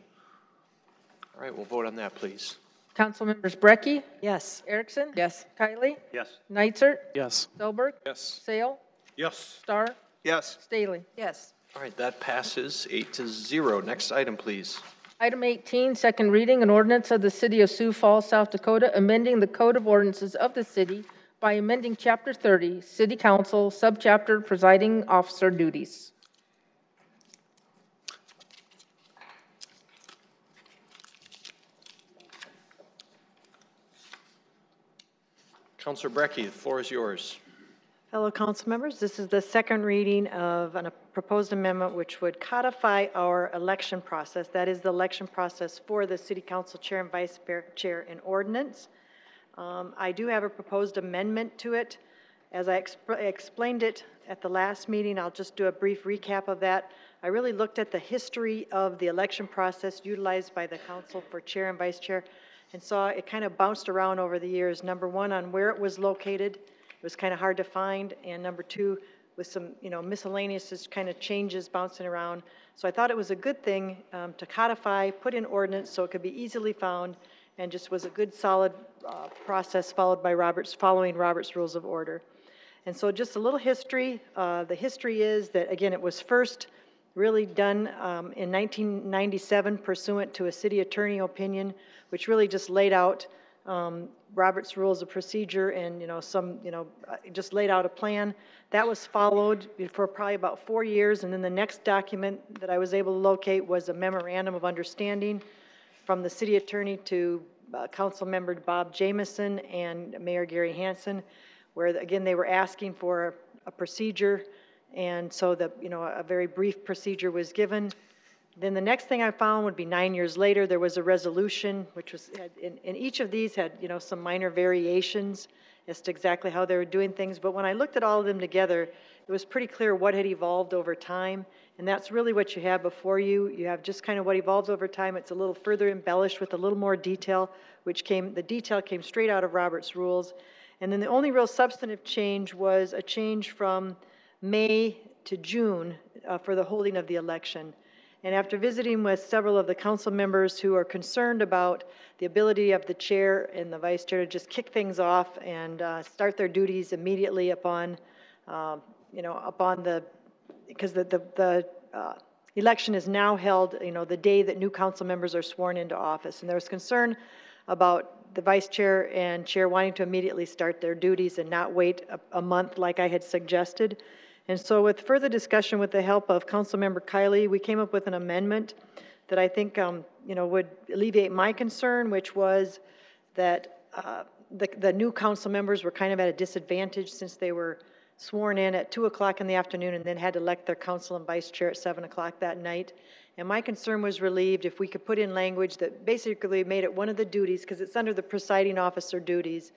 All right, we'll vote on that, please. Council members Brecky, Yes. Erickson, Yes. Kylie, Yes. Neitzer, Yes. Selberg, Yes. Sale, Yes. Starr, Yes. Staley. Yes. All right, that passes 8-0. Next item, please. Item 18, second reading, an ordinance of the City of Sioux Falls, South Dakota, amending the Code of Ordinances of the city by amending Chapter 30, City Council, Subchapter Presiding Officer Duties. Councilor Brecky, the floor is yours. Fellow council members, this is the second reading of a proposed amendment which would codify our election process. That is the election process for the city council chair and vice chair in ordinance. I do have a proposed amendment to it. As I explained it at the last meeting, I'll just do a brief recap of that. I really looked at the history of the election process utilized by the council for chair and vice chair and saw it kind of bounced around over the years. Number one, on where it was located. It was kind of hard to find, and number two, with some miscellaneous kind of changes bouncing around. So I thought it was a good thing to codify, put in ordinance so it could be easily found, and just was a good solid process followed by following Robert's Rules of Order. And so just a little history. The history is that, again, it was first really done in 1997 pursuant to a city attorney opinion, which really just laid out Robert's Rules of Procedure and, just laid out a plan. That was followed for probably about 4 years, and then the next document that I was able to locate was a memorandum of understanding from the city attorney to council member Bob Jamison and Mayor Gary Hansen, where, again, they were asking for a procedure, and so a very brief procedure was given. Then the next thing I found would be 9 years later, there was a resolution, which was, in each of these had, some minor variations as to exactly how they were doing things. But when I looked at all of them together, it was pretty clear what had evolved over time. And that's really what you have before you. You have just kind of what evolves over time. It's a little further embellished with a little more detail, the detail came straight out of Robert's Rules. And then the only real substantive change was a change from May to June for the holding of the election. And after visiting with several of the council members who are concerned about the ability of the chair and the vice chair to just kick things off and start their duties immediately upon, because the election is now held, the day that new council members are sworn into office. And there was concern about the vice chair and chair wanting to immediately start their duties and not wait a month like I had suggested. And so with further discussion with the help of Councilmember Kiley, we came up with an amendment that I think would alleviate my concern, which was that the new council members were kind of at a disadvantage since they were sworn in at 2 o'clock in the afternoon and then had to elect their council and vice chair at 7 o'clock that night. And my concern was relieved if we could put in language that basically made it one of the duties, because it's under the presiding officer duties,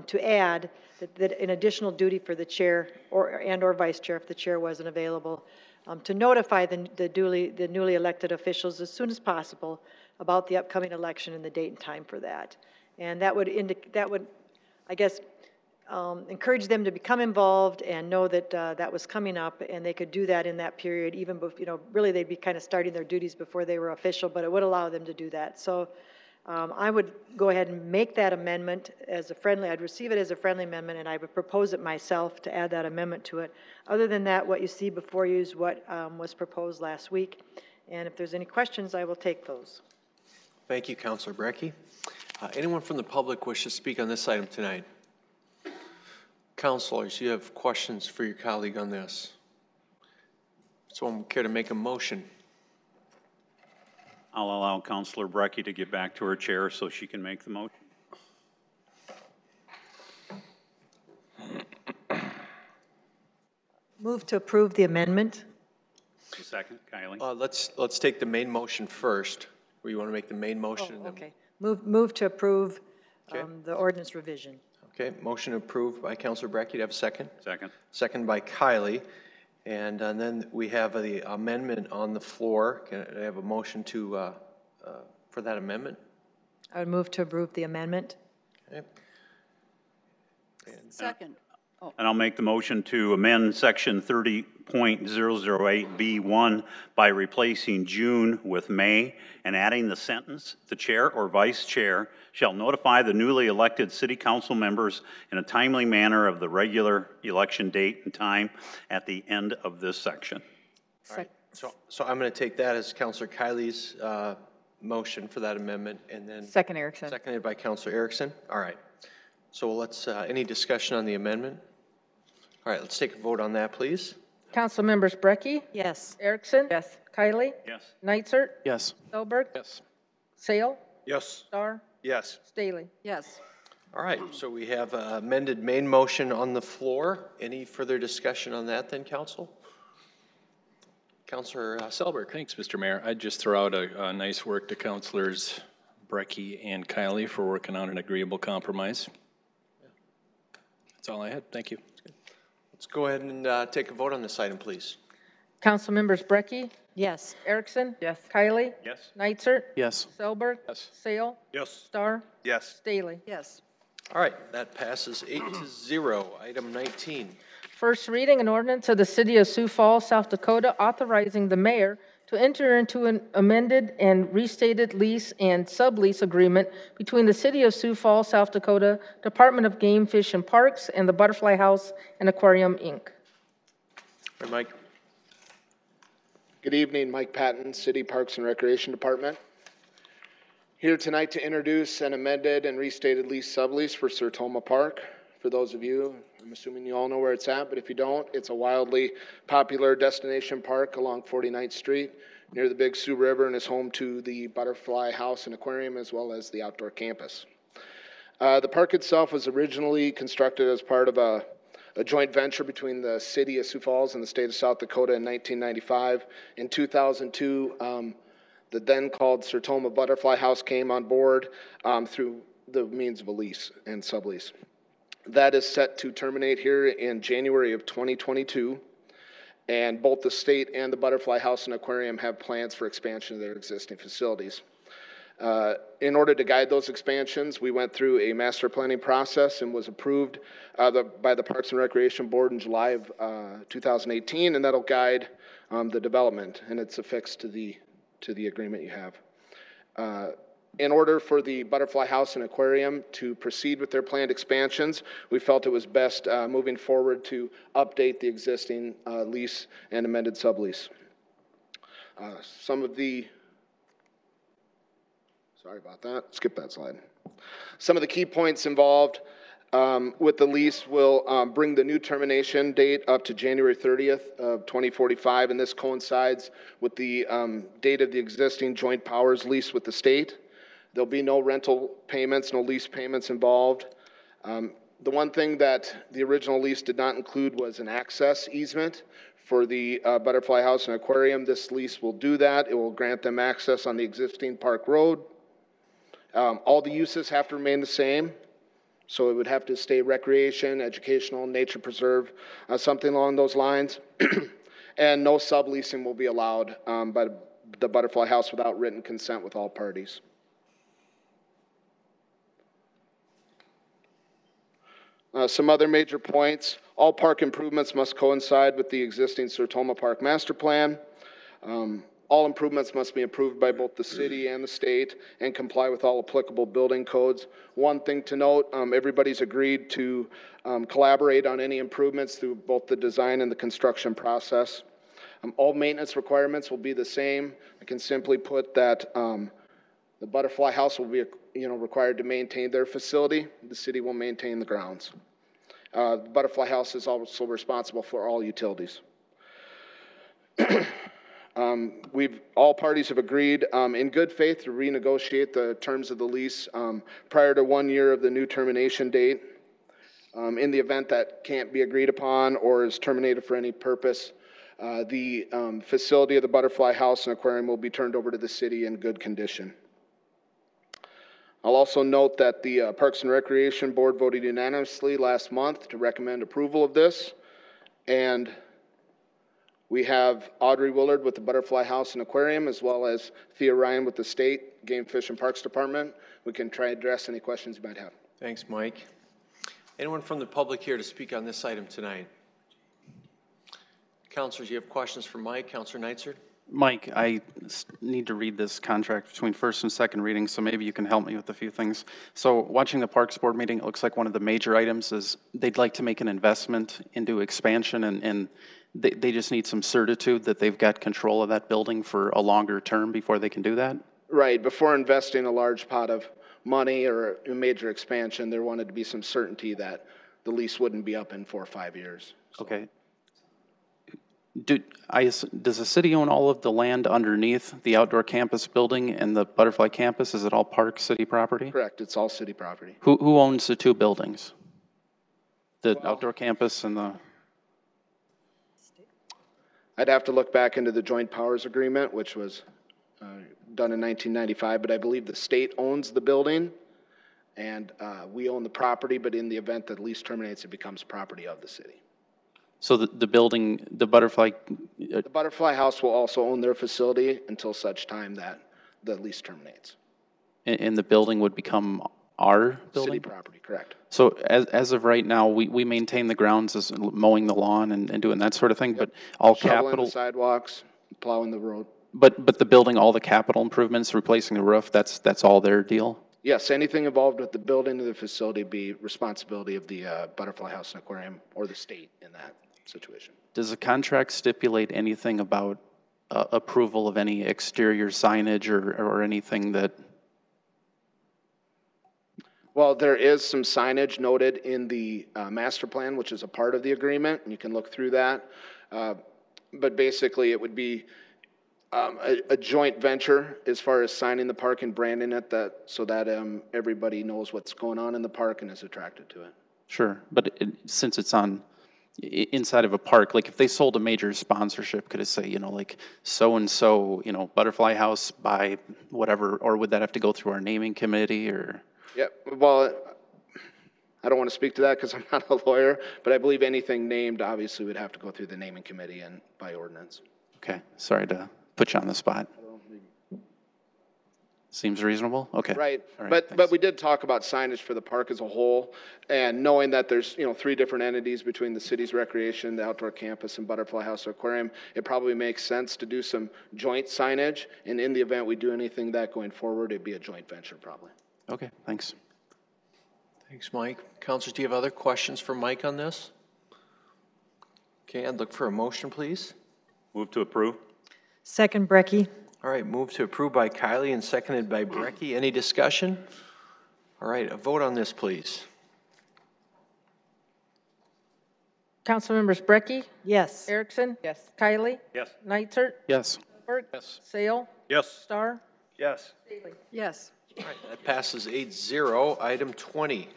to add that an additional duty for the chair or vice chair if the chair wasn't available, to notify the newly elected officials as soon as possible about the upcoming election and the date and time for that. And that would, I guess, encourage them to become involved and know that that was coming up, and they could do that in that period. Even before, really, they'd be kind of starting their duties before they were official, but it would allow them to do that. So I would go ahead and make that amendment as a friendly. I'd receive it as a friendly amendment, and I would propose it myself to add that amendment to it. Other than that, what you see before you is what was proposed last week. And if there's any questions, I will take those. Thank you, Councilor Brecky. Anyone from the public wish to speak on this item tonight? Councilors, you have questions for your colleague on this. Someone care to make a motion? I'll allow Councilor Brecky to get back to her chair so she can make the motion. Move to approve the amendment. Second, Kylie. Let's take the main motion first. Where you want to make the main motion? Oh, and then okay. Move to approve Okay. The ordinance revision. Okay, motion approved by Councilor Brecky. Do you have a second? Second. Second by Kylie. And then we have the amendment on the floor. Can I have a motion to for that amendment? I would move to approve the amendment. Okay. Second. And I'll make the motion to amend section 30.008B1 by replacing June with May and adding the sentence, the chair or vice chair shall notify the newly elected city council members in a timely manner of the regular election date and time at the end of this section. All right. So I'm going to take that as Councilor Kylie's motion for that amendment, and then Second, Erickson. Seconded by Councilor Erickson. All right. So let's, any discussion on the amendment? All right, let's take a vote on that, please. Council members Brecky? Yes. Erickson? Yes. Kiley? Yes. Nitzert? Yes. Selberg? Yes. Sale? Yes. Starr? Yes. Staley? Yes. All right, so we have amended main motion on the floor. Any further discussion on that then, Council? Councilor Selberg. Thanks, Mr. Mayor. I'd just throw out a nice work to Councilors Brecky and Kiley for working on an agreeable compromise. That's all I had. Thank you. Let's go ahead and take a vote on this item, please. Council members Brecky? Yes. Erickson? Yes. Kiley? Yes. Nitzert? Yes. Selberg? Yes. Sale? Yes. Starr? Yes. Staley? Yes. All right, that passes 8-0. Item 19. First reading, an ordinance of the City of Sioux Falls, South Dakota, authorizing the mayor to enter into an amended and restated lease and sublease agreement between the City of Sioux Falls, South Dakota, Department of Game, Fish, and Parks, and the Butterfly House and Aquarium, Inc. All right, Mike. Good evening, Mike Patton, City Parks and Recreation Department. Here tonight to introduce an amended and restated lease sublease for Sertoma Park. For those of you, I'm assuming you all know where it's at, but if you don't, it's a wildly popular destination park along 49th Street near the Big Sioux River and is home to the Butterfly House and Aquarium as well as the outdoor campus. The park itself was originally constructed as part of a joint venture between the City of Sioux Falls and the state of South Dakota in 1995. In 2002, the then called Sertoma Butterfly House came on board through the means of a lease and sublease. That is set to terminate here in January of 2022, and both the state and the Butterfly House and Aquarium have plans for expansion of their existing facilities. In order to guide those expansions, we went through a master planning process and was approved by the Parks and Recreation Board in July of 2018, and that'll guide the development, and it's affixed to the agreement you have. In order for the Butterfly House and Aquarium to proceed with their planned expansions, we felt it was best moving forward to update the existing lease and amended sublease. Sorry about that. Skip that slide. Some of the key points involved with the lease will bring the new termination date up to January 30th of 2045, and this coincides with the date of the existing joint powers lease with the state. There'll be no rental payments, no lease payments involved. The one thing that the original lease did not include was an access easement for the Butterfly House and Aquarium. This lease will do that. It will grant them access on the existing park road. All the uses have to remain the same. So it would have to stay recreation, educational, nature preserve, something along those lines. And no subleasing will be allowed by the Butterfly House without written consent with all parties. Some other major points. All park improvements must coincide with the existing Sertoma Park Master Plan. All improvements must be approved by both the city and the state and comply with all applicable building codes. One thing to note, everybody's agreed to collaborate on any improvements through both the design and the construction process. All maintenance requirements will be the same. I can simply put that the Butterfly House will be required to maintain their facility. The city will maintain the grounds. The Butterfly House is also responsible for all utilities. All parties have agreed in good faith to renegotiate the terms of the lease prior to 1 year of the new termination date. In the event that can't be agreed upon or is terminated for any purpose, the facility of the Butterfly House and Aquarium will be turned over to the city in good condition. I'll also note that the Parks and Recreation Board voted unanimously last month to recommend approval of this, and we have Audrey Willard with the Butterfly House and Aquarium, as well as Thea Ryan with the State Game, Fish, and Parks Department. We can try to address any questions you might have. Thanks, Mike. Anyone from the public here to speak on this item tonight? Councilors, you have questions for Mike? Councilor Neitzert? Mike, I need to read this contract between first and second reading, so maybe you can help me with a few things. So watching the Parks Board meeting, it looks like one of the major items is they'd like to make an investment into expansion, and they just need some certitude that they've got control of that building for a longer term before they can do that? Right. Before investing a large pot of money or a major expansion, there wanted to be some certainty that the lease wouldn't be up in 4 or 5 years. So. Okay. Does the city own all of the land underneath the outdoor campus building and the Butterfly campus? Is it all park city property? Correct. It's all city property. Who owns the two buildings? The outdoor campus and the... I'd have to look back into the joint powers agreement, which was done in 1995, but I believe the state owns the building and we own the property, but in the event that the lease terminates, it becomes property of the city. So the building, the Butterfly... The Butterfly House will also own their facility until such time that the lease terminates. And the building would become our building? City property, correct. So as of right now, we maintain the grounds as mowing the lawn and doing that sort of thing, but all Shoveling capital... the sidewalks, plowing the road. But the building, all the capital improvements, replacing the roof, that's all their deal? Yes, anything involved with the building of the facility be responsibility of the Butterfly House and Aquarium or the state in that situation. Does the contract stipulate anything about approval of any exterior signage or anything that... Well, there is some signage noted in the master plan, which is a part of the agreement, and you can look through that. But basically, it would be a joint venture as far as signing the park and branding it, so that everybody knows what's going on in the park and is attracted to it. Sure, but since it's on inside of a park, like if they sold a major sponsorship, could it say, like so-and-so, Butterfly House by whatever, or would that have to go through our naming committee or? Yeah, well, I don't want to speak to that because I'm not a lawyer, but I believe anything named obviously would have to go through the naming committee and by ordinance. Okay, sorry to put you on the spot. Seems reasonable? Okay. Right, right, but we did talk about signage for the park as a whole, and knowing that there's 3 different entities between the city's recreation, the outdoor campus, and Butterfly House or Aquarium, it probably makes sense to do some joint signage, and in the event we do anything that going forward, it'd be a joint venture probably. Okay, thanks. Thanks, Mike. Councilors, do you have other questions for Mike on this? Okay, I'd look for a motion, please. Move to approve. Second, Brecky. All right, move to approve by Kylie and seconded by Brecky. Any discussion? All right, a vote on this, please. Councilmembers Brecky, Yes. Erickson. Yes. Kylie. Yes. Neitzer. Yes. Lindberg. Yes. Sale. Yes. Star. Yes. Staley. Yes. All right, that passes 8-0. Item 20.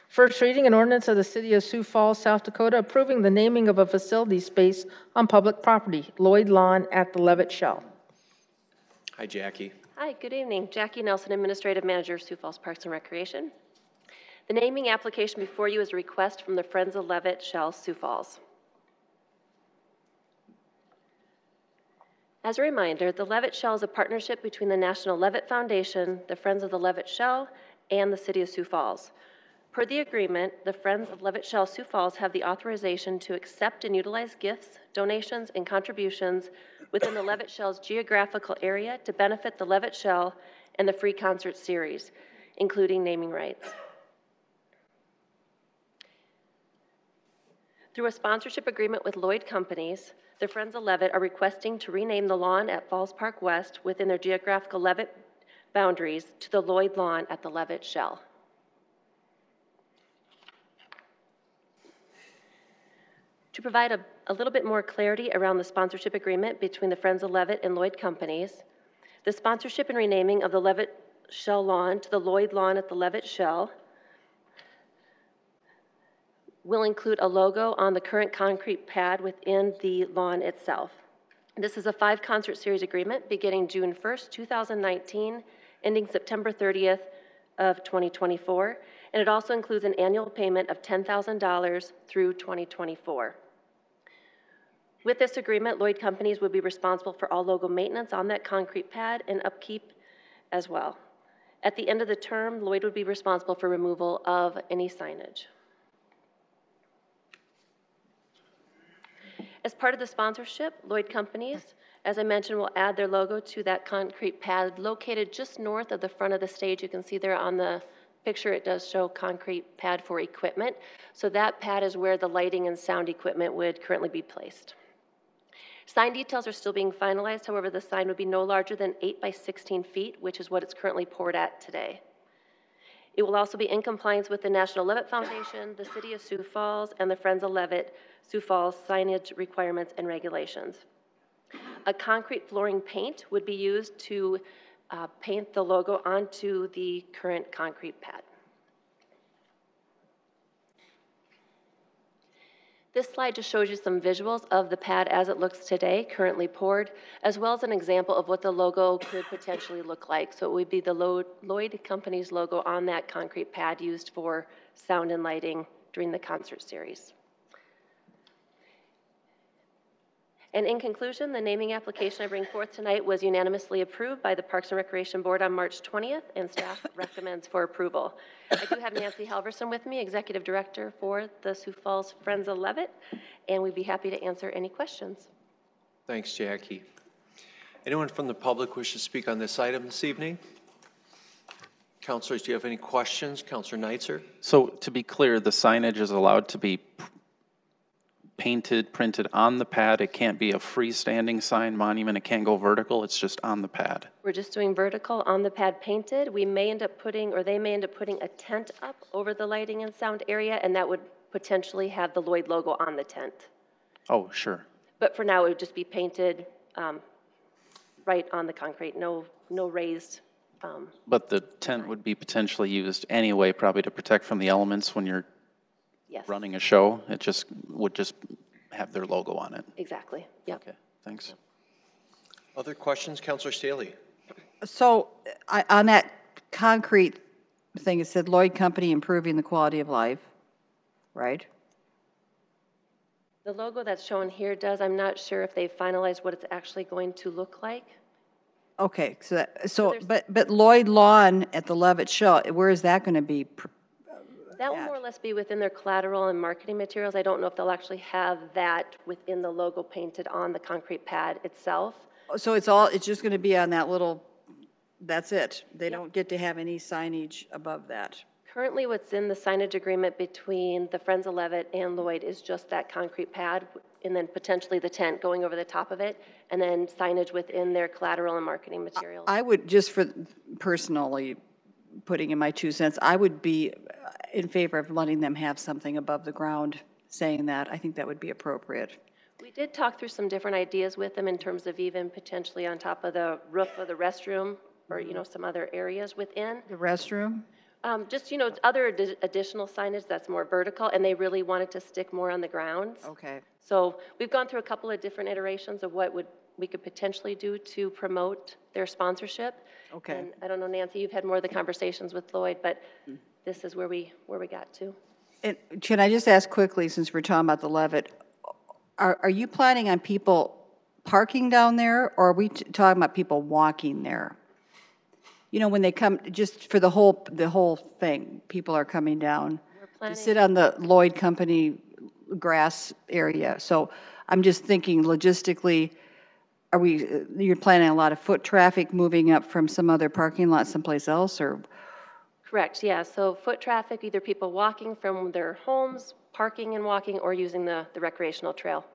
First reading, an ordinance of the City of Sioux Falls, South Dakota, approving the naming of a facility space on public property, Lloyd Lawn at the Levitt Shell. Hi, Jackie. Hi, good evening. Jackie Nelson, Administrative Manager, Sioux Falls Parks and Recreation. The naming application before you is a request from the Friends of Levitt Shell, Sioux Falls. As a reminder, the Levitt Shell is a partnership between the National Levitt Foundation, the Friends of the Levitt Shell, and the City of Sioux Falls. Per the agreement, the Friends of Levitt Shell Sioux Falls have the authorization to accept and utilize gifts, donations, and contributions within the Levitt Shell's geographical area to benefit the Levitt Shell and the free concert series, including naming rights. Through a sponsorship agreement with Lloyd Companies, the Friends of Levitt are requesting to rename the lawn at Falls Park West within their geographical Levitt boundaries to the Lloyd Lawn at the Levitt Shell. To provide a little bit more clarity around the sponsorship agreement between the Friends of Levitt and Lloyd Companies, the sponsorship and renaming of the Levitt Shell Lawn to the Lloyd Lawn at the Levitt Shell will include a logo on the current concrete pad within the lawn itself. This is a 5-concert series agreement beginning June 1st, 2019, ending September 30th of 2024, and it also includes an annual payment of $10,000 through 2024. With this agreement, Lloyd Companies would be responsible for all logo maintenance on that concrete pad and upkeep as well. At the end of the term, Lloyd would be responsible for removal of any signage. As part of the sponsorship, Lloyd Companies, as I mentioned, will add their logo to that concrete pad located just north of the front of the stage. You can see there on the picture, it does show concrete pad for equipment. So that pad is where the lighting and sound equipment would currently be placed. Sign details are still being finalized. However, the sign would be no larger than 8 by 16 feet, which is what it's currently poured at today. It will also be in compliance with the National Levitt Foundation, the City of Sioux Falls, and the Friends of Levitt Sioux Falls signage requirements and regulations. A concrete flooring paint would be used to paint the logo onto the current concrete pad. This slide just shows you some visuals of the pad as it looks today, currently poured, as well as an example of what the logo could potentially look like. So it would be the Lloyd Companies logo on that concrete pad used for sound and lighting during the concert series. And in conclusion, the naming application I bring forth tonight was unanimously approved by the Parks and Recreation Board on March 20th, and staff recommends for approval. I do have Nancy Halverson with me, Executive Director for the Sioux Falls Friends of Levitt, and we'd be happy to answer any questions. Thanks, Jackie. Anyone from the public wish to speak on this item this evening? Councilors, do you have any questions? Councilor Neitzer? So to be clear, the signage is allowed to be painted, printed on the pad. It can't be a freestanding sign monument. It can't go vertical. It's just on the pad. We're just doing vertical on the pad painted. We may end up putting, or they may end up putting a tent up over the lighting and sound area, and that would potentially have the Lloyd logo on the tent. Oh, sure. But for now, it would just be painted right on the concrete, no raised. But the tent would be potentially used anyway, probably to protect from the elements when you're running a show. It just would just have their logo on it. Exactly. Yeah. Okay. Thanks. Other questions, Councilor Staley? So on that concrete thing, it said Lloyd Company improving the quality of life, right? The logo that's shown here does. I'm not sure if they've finalized what it's actually going to look like. Okay, but Lloyd Lawn at the Levitt Shell, where is that going to be? That will more or less be within their collateral and marketing materials. I don't know if they'll actually have that within the logo painted on the concrete pad itself. So it's just going to be on that little, that's it. They don't get to have any signage above that. Currently, what's in the signage agreement between the Friends of Levitt and Lloyd is just that concrete pad and then potentially the tent going over the top of it, and then signage within their collateral and marketing materials. I would, just for personally putting in my 2 cents, I would be in favor of letting them have something above the ground saying that. I think that would be appropriate. We did talk through some different ideas with them in terms of even potentially on top of the roof of the restroom or, you know, some other areas within. The restroom? Just, you know, other additional signage that's more vertical, and they really wanted to stick more on the grounds. Okay. So we've gone through a couple of different iterations of what we could potentially do to promote their sponsorship. Okay. And I don't know, Nancy, you've had more of the conversations with Lloyd, but this is where we got to. And can I just ask quickly, since we're talking about the Levitt, are you planning on people parking down there, or are we talking about people walking there? You know, when they come, just for the whole thing, people are coming down to sit on the Lloyd Company grass area. So I'm just thinking logistically, you're planning a lot of foot traffic moving up from some other parking lot someplace else, or? Correct, yeah. So foot traffic, either people walking from their homes, parking and walking, or using the recreational trail.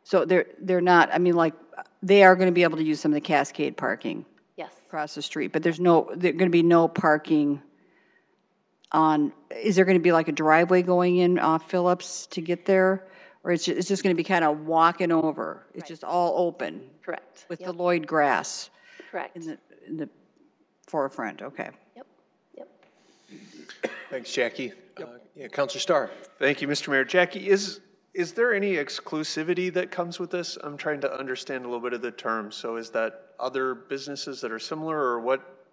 So they're not, I mean, like, they are going to be able to use some of the Cascade parking? Yes. Across the street, but there's going to be no parking on, is there going to be like a driveway going in off Phillips to get there? Or it's just going to be kind of walking over? It's just all open? Correct. With the Lloyd grass? Correct. In the forefront, okay. Thanks, Jackie. Yeah, Councilor Starr. Thank you, Mr. Mayor. Jackie, is there any exclusivity that comes with this? I'm trying to understand a little bit of the terms. So is that other businesses that are similar, or what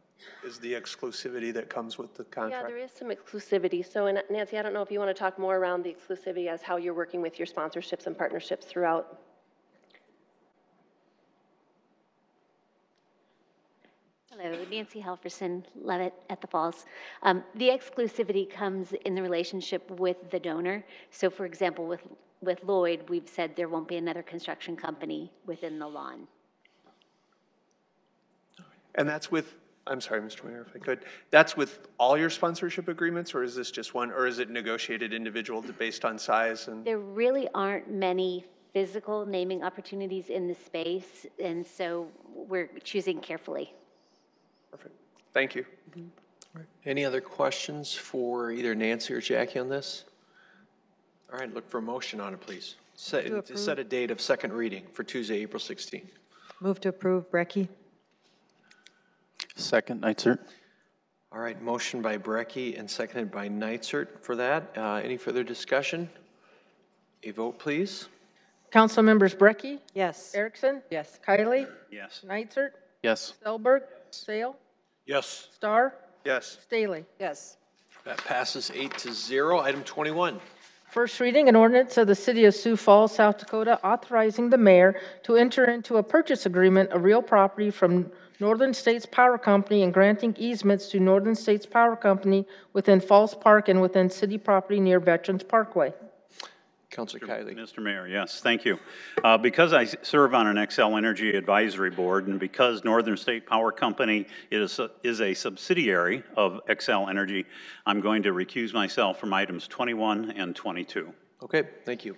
is the exclusivity that comes with the contract? Yeah, there is some exclusivity. So, and Nancy, I don't know if you want to talk more around the exclusivity as how you're working with your sponsorships and partnerships throughout. Hello, Nancy Helferson, Levitt at the Falls. The exclusivity comes in the relationship with the donor. So, for example, with Lloyd, we've said there won't be another construction company within the lawn. And that's with, I'm sorry, Mr. Mayor, if I could, that's with all your sponsorship agreements, or is this just one, or is it negotiated individual based on size? And There really aren't many physical naming opportunities in the space, and so we're choosing carefully. Perfect. Thank you. Any other questions for either Nancy or Jackie on this? All right, look for a motion on it, please. Set a date of second reading for Tuesday, April 16th. Move to approve, Brecky. Second, Nitzert. All right, motion by Brecky and seconded by Nitzert for that. Any further discussion? A vote, please. Council members Brecky? Yes. Erickson? Yes. Kylie? Yes. Nitzert? Yes. Selberg? Sale? Yes. Starr? Yes. Staley? Yes. That passes 8-0. Item 21. First reading, an ordinance of the City of Sioux Falls, South Dakota, authorizing the mayor to enter into a purchase agreement of real property from Northern States Power Company and granting easements to Northern States Power Company within Falls Park and within city property near Veterans Parkway. Councilor Kiley. Mr. Mayor, yes, thank you. Because I serve on an Xcel Energy Advisory Board, and because Northern State Power Company is a subsidiary of Xcel Energy, I'm going to recuse myself from items 21 and 22. Okay, thank you.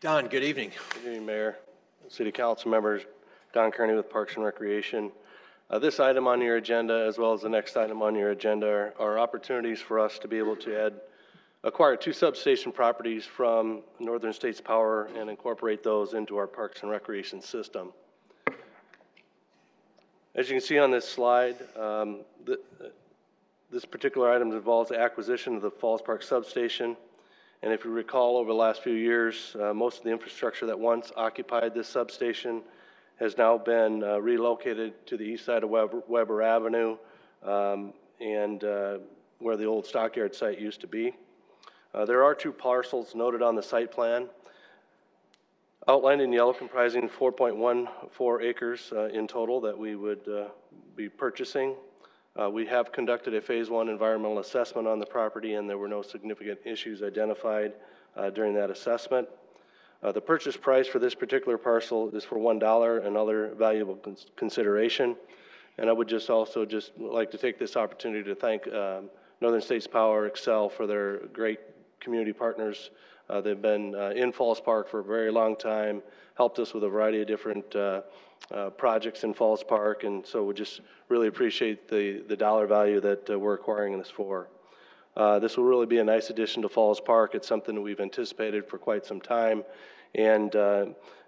Don, good evening. Good evening, Mayor, City Council members. Don Kearney with Parks and Recreation. This item on your agenda, as well as the next item on your agenda, are opportunities for us to be able to acquire 2 substation properties from Northern States Power and incorporate those into our Parks and Recreation system. As you can see on this slide, this particular item involves the acquisition of the Falls Park substation. And if you recall, over the last few years, most of the infrastructure that once occupied this substation has now been relocated to the east side of Weber Avenue and where the old stockyard site used to be. There are 2 parcels noted on the site plan, outlined in yellow, comprising 4.14 acres in total that we would be purchasing. We have conducted a phase 1 environmental assessment on the property, and there were no significant issues identified during that assessment. The purchase price for this particular parcel is for $1 and other valuable consideration. And I would just also like to take this opportunity to thank Northern States Power, Excel for their great community partners. They've been in Falls Park for a very long time, helped us with a variety of different projects in Falls Park, and so we just really appreciate the dollar value that we're acquiring this for. This will really be a nice addition to Falls Park. It's something that we've anticipated for quite some time, and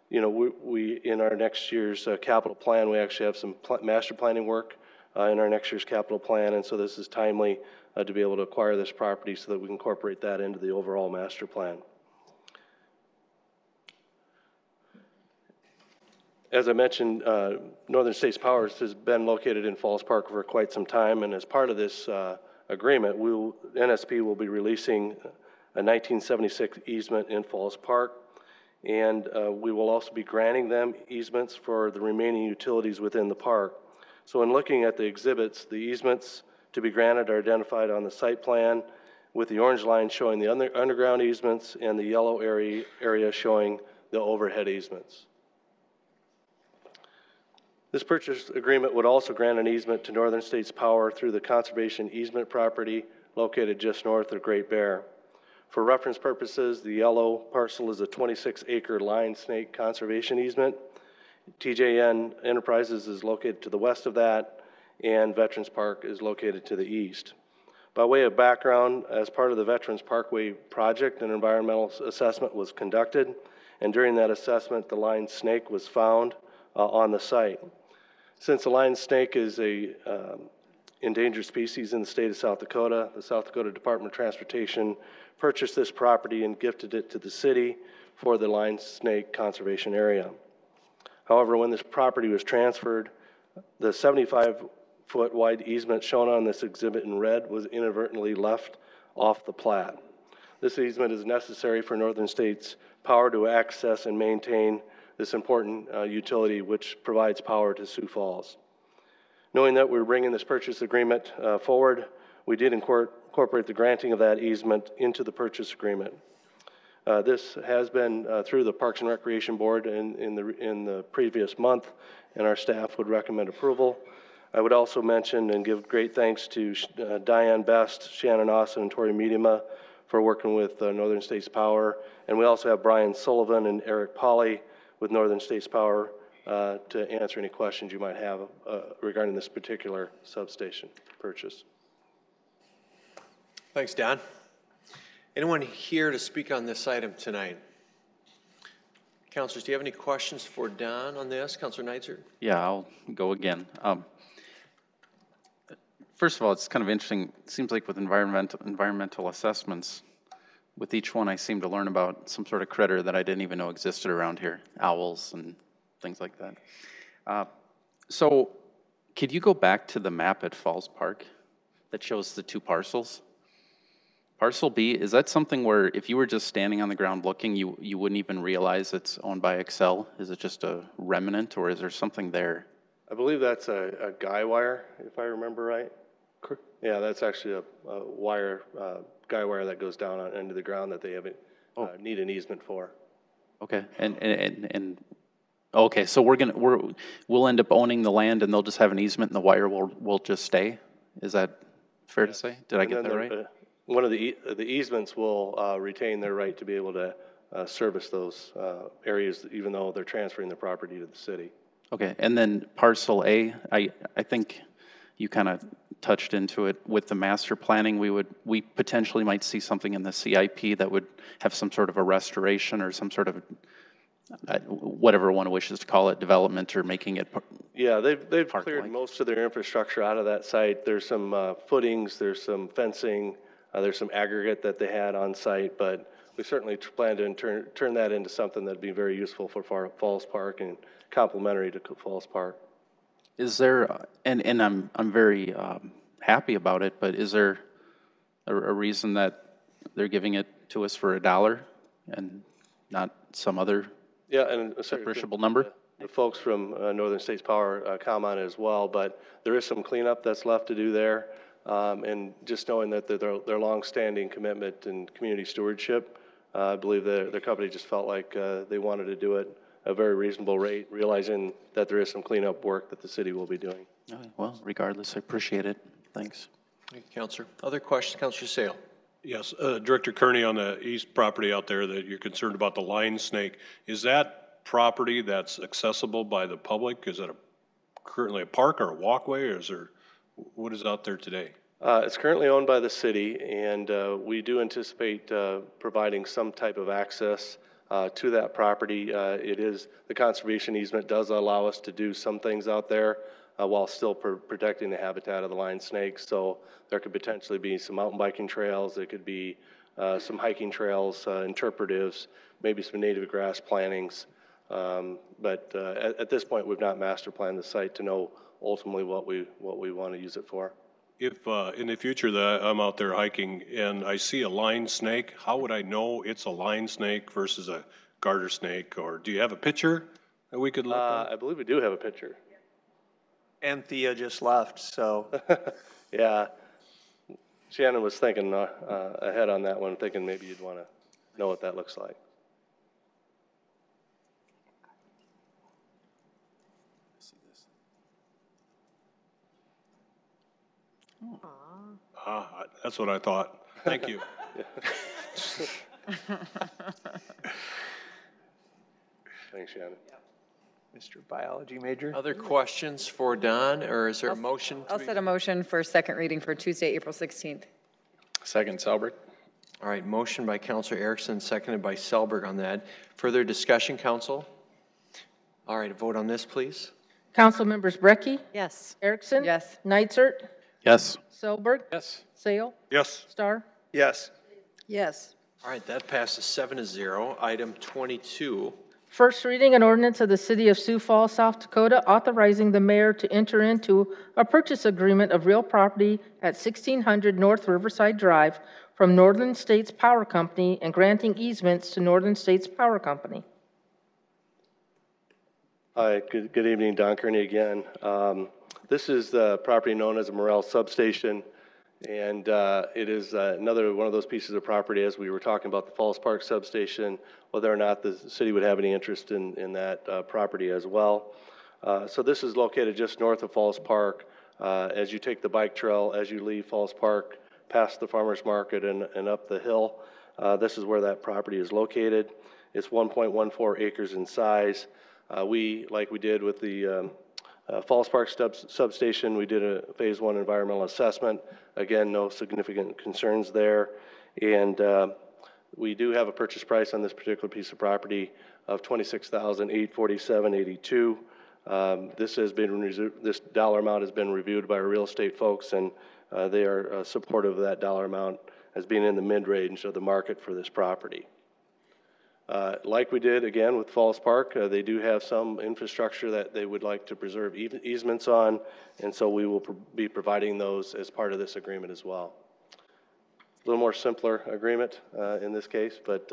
you know, we in our next year's capital plan, we actually have some master planning work in our next year's capital plan, and so this is timely to be able to acquire this property so that we can incorporate that into the overall master plan. As I mentioned, Northern States Power has been located in Falls Park for quite some time, and as part of this agreement, NSP will be releasing a 1976 easement in Falls Park, and we will also be granting them easements for the remaining utilities within the park. So in looking at the exhibits, the easements to be granted are identified on the site plan, with the orange line showing the underground easements and the yellow area showing the overhead easements. This purchase agreement would also grant an easement to Northern States Power through the conservation easement property located just north of Great Bear. For reference purposes, the yellow parcel is a 26-acre lion snake conservation easement. TJN Enterprises is located to the west of that, and Veterans Park is located to the east. By way of background, as part of the Veterans Parkway project, an environmental assessment was conducted, and during that assessment, the lion snake was found on the site. Since the lion snake is a endangered species in the state of South Dakota, the South Dakota Department of Transportation purchased this property and gifted it to the city for the lion snake conservation area. However, when this property was transferred, the 75-foot wide easement shown on this exhibit in red was inadvertently left off the plat. This easement is necessary for Northern States Power to access and maintain this important utility which provides power to Sioux Falls. Knowing that we're bringing this purchase agreement forward, we did incorporate the granting of that easement into the purchase agreement. This has been through the Parks and Recreation Board in the previous month, and our staff would recommend approval. I would also mention and give great thanks to Diane Best, Shannon Austin, and Tori Mediema for working with Northern States Power. And we also have Brian Sullivan and Eric Polly with Northern States Power to answer any questions you might have regarding this particular substation purchase. Thanks, Don. Anyone here to speak on this item tonight? Councilors, do you have any questions for Don on this? Councilor Neitzer? Yeah, I'll go again. First of all, it's kind of interesting. It seems like with environmental assessments, with each one I seem to learn about some sort of critter that I didn't even know existed around here, owls and things like that. So could you go back to the map at Falls Park that shows the two parcels? Parcel B, is that something where if you were just standing on the ground looking, you wouldn't even realize it's owned by Excel? Is it just a remnant, or is there something there? I believe that's a guy wire, if I remember right. Yeah, that's actually a wire, guy wire that goes down into the ground that they haven't need an easement for. Okay, and okay, so we'll end up owning the land, and they'll just have an easement, and the wire will just stay. Is that fair to say? Did I get that right? One of the easements will retain their right to be able to service those areas, even though they're transferring the property to the city. Okay, and then parcel A, I think you kind of touched into it with the master planning. We potentially might see something in the CIP that would have some sort of a restoration or some sort of whatever one wishes to call it, development or making it. Yeah, they've cleared most of their infrastructure out of that site. There's some footings, there's some fencing. There's some aggregate that they had on site, but we certainly plan to turn that into something that'd be very useful for Falls Park and complementary to Falls Park. Is there, and I'm very happy about it, but is there a reason that they're giving it to us for $1 and not some other appreciable number? The folks from Northern States Power comment as well, but there is some cleanup that's left to do there. And just knowing that their long-standing commitment and community stewardship, I believe their company just felt like they wanted to do it a very reasonable rate, realizing that there is some cleanup work that the city will be doing. Well, regardless, I appreciate it. Thanks. Thank you, Councilor. Other questions, Councilor Sale? Yes, Director Kearney, on the east property out there that you're concerned about the line snake, is that property that's accessible by the public? Is that currently a park or a walkway, or is there, what is out there today? It's currently owned by the city, and we do anticipate providing some type of access to that property. The conservation easement does allow us to do some things out there while still protecting the habitat of the line snake. So there could potentially be some mountain biking trails, there could be some hiking trails, interpretives, maybe some native grass plantings. But at this point, we've not master planned the site to know ultimately what we want to use it for. If in the future that I'm out there hiking and I see a line snake, how would I know it's a line snake versus a garter snake? Or do you have a picture that we could look at? I believe we do have a picture. And Thea just left, so. Yeah. Shannon was thinking ahead on that one, thinking maybe you'd want to know what that looks like. That's what I thought. Thank you. Thanks, Shannon. Mr. Biology major. Other questions for Don, or is there a motion? I'll set a motion for second reading for Tuesday, April 16th. Second, Selberg. All right, motion by Councilor Erickson, seconded by Selberg on that. Further discussion, Council? All right, a vote on this, please. Council members Brecky? Yes. Erickson? Yes. Neitzert? Yes. Selberg? Yes. Sale? Yes. Star? Yes. Yes. All right, that passes 7-0. Item 22. First reading an ordinance of the City of Sioux Falls, South Dakota, authorizing the mayor to enter into a purchase agreement of real property at 1600 North Riverside Drive from Northern States Power Company and granting easements to Northern States Power Company. Hi, good evening, Don Kearney again. This is the property known as the Morel Substation, and it is another one of those pieces of property, as we were talking about the Falls Park Substation, whether or not the city would have any interest in that property as well. So this is located just north of Falls Park. As you take the bike trail, as you leave Falls Park, past the farmer's market and up the hill, this is where that property is located. It's 1.14 acres in size. Like we did with the Falls Park substation, we did a phase 1 environmental assessment. Again, no significant concerns there. And we do have a purchase price on this particular piece of property of $26,847.82. This dollar amount has been reviewed by our real estate folks, and they are supportive of that dollar amount as being in the mid-range of the market for this property. Like we did again with Falls Park, they do have some infrastructure that they would like to preserve easements on, and so we will be providing those as part of this agreement as well. A little more simpler agreement in this case, but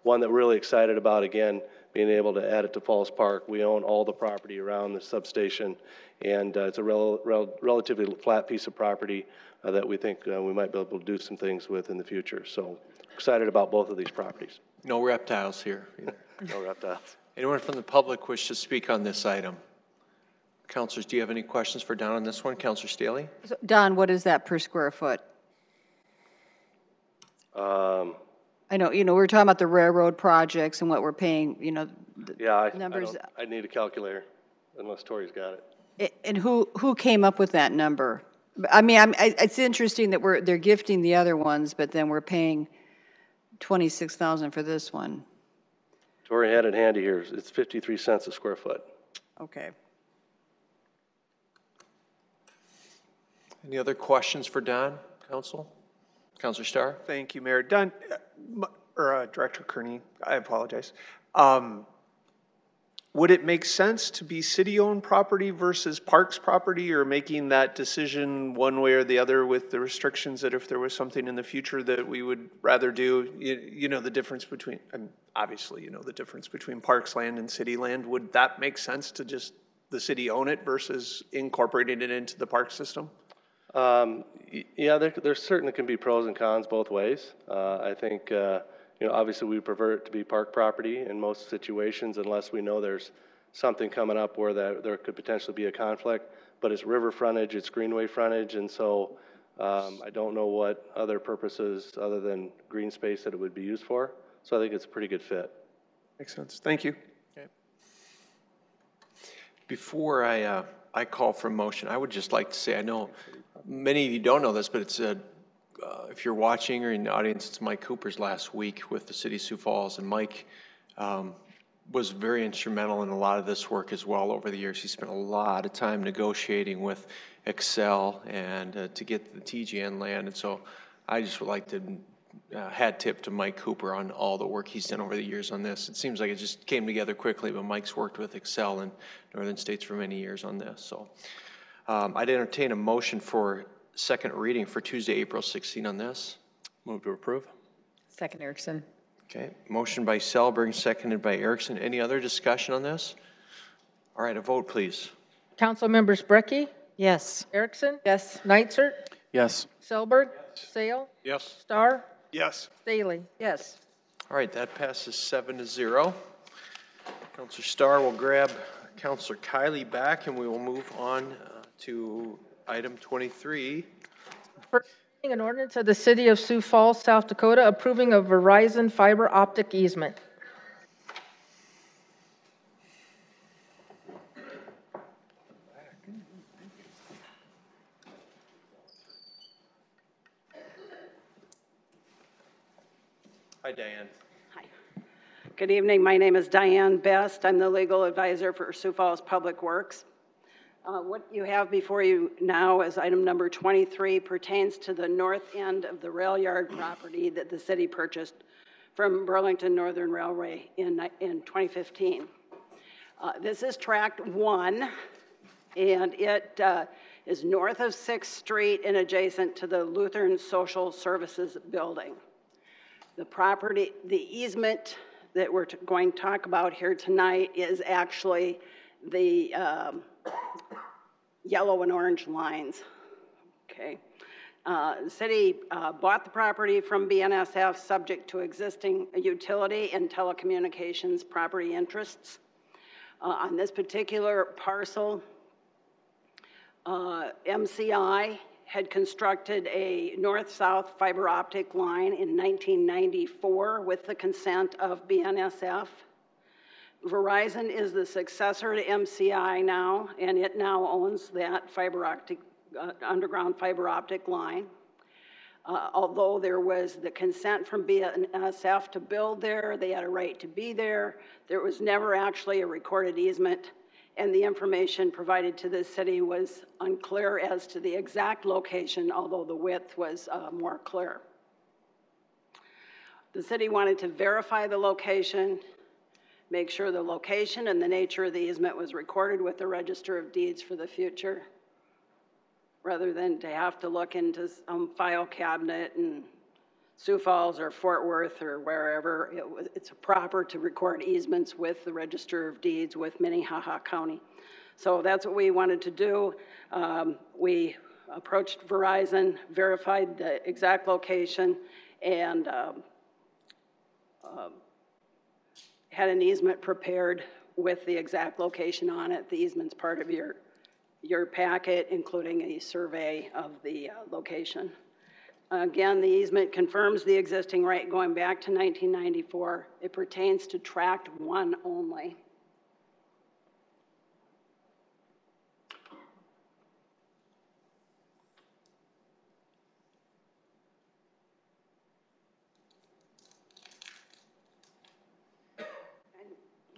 one that we're really excited about, again, being able to add it to Falls Park. We own all the property around the substation, and it's a relatively flat piece of property that we think we might be able to do some things with in the future. So excited about both of these properties. No reptiles here either. No reptiles. Anyone from the public wish to speak on this item? Councilors, do you have any questions for Don on this one? Councilor Staley? So, Don, what is that per square foot? I know, we're talking about the railroad projects and what we're paying, Yeah, numbers. I need a calculator, unless Tori's got it. And who came up with that number? I mean, it's interesting that they're gifting the other ones, but then we're paying $26,000 for this one. Tori had it handy here. It's 53 cents a square foot. Okay. Any other questions for Don, Council? Councilor Starr? Thank you, Mayor. Don, Director Kearney, I apologize. Would it make sense to be city-owned property versus parks property, or making that decision one way or the other with the restrictions that if there was something in the future that we would rather do, the difference between, obviously, the difference between parks land and city land, would that make sense to just the city own it versus incorporating it into the park system? Yeah, there certainly can be pros and cons both ways. I think, Obviously we prefer it to be park property in most situations unless we know there's something coming up where there could potentially be a conflict, but it's river frontage, it's greenway frontage, and so I don't know what other purposes other than green space that it would be used for. So I think it's a pretty good fit. Makes sense. Thank you. Okay. Before I call for a motion, I would just like to say, I know many of you don't know this, but it's if you're watching or in the audience, it's Mike Cooper's last week with the city of Sioux Falls, and Mike was very instrumental in a lot of this work as well over the years. He spent a lot of time negotiating with Excel and to get the TGN land, and so I just would like to hat tip to Mike Cooper on all the work he's done over the years on this. It seems like it just came together quickly, but Mike's worked with Excel in Northern States for many years on this. So I'd entertain a motion for second reading for Tuesday, April 16 on this. Move to approve. Second, Erickson. Okay, motion by Selberg, seconded by Erickson. Any other discussion on this? All right, a vote, please. Council members Brecky, Yes. Erickson, Yes. Neitzer, Yes. Selberg, Sale, Yes. Starr, Yes. Staley. Yes. All right, that passes 7-0. Councilor Starr will grab Councilor Kiley back, and we will move on to item 23. An ordinance of the city of Sioux Falls, South Dakota, approving a Verizon fiber optic easement. Hi, Diane. Hi. Good evening. My name is Diane Best. I'm the legal advisor for Sioux Falls Public Works. What you have before you now as item number 23 pertains to the north end of the rail yard property that the city purchased from Burlington Northern Railway in 2015. This is tract 1, and it is north of 6th Street and adjacent to the Lutheran Social Services building. The property, the easement that we're going to talk about here tonight is actually the yellow and orange lines. Okay. The city bought the property from BNSF subject to existing utility and telecommunications property interests. On this particular parcel, MCI had constructed a north-south fiber optic line in 1994 with the consent of BNSF. Verizon is the successor to MCI now, and it now owns that fiber optic, underground fiber optic line. Although there was the consent from BNSF to build there, they had a right to be there, there was never actually a recorded easement, and the information provided to the city was unclear as to the exact location, although the width was more clear. The city wanted to verify the location, make sure the location and the nature of the easement was recorded with the Register of Deeds for the future, rather than to have to look into some file cabinet in Sioux Falls or Fort Worth or wherever. It's proper to record easements with the Register of Deeds with Minnehaha County. So that's what we wanted to do. We approached Verizon, verified the exact location, and had an easement prepared with the exact location on it. The easement's part of your packet, including a survey of the location. Again, the easement confirms the existing right going back to 1994. It pertains to tract 1 only.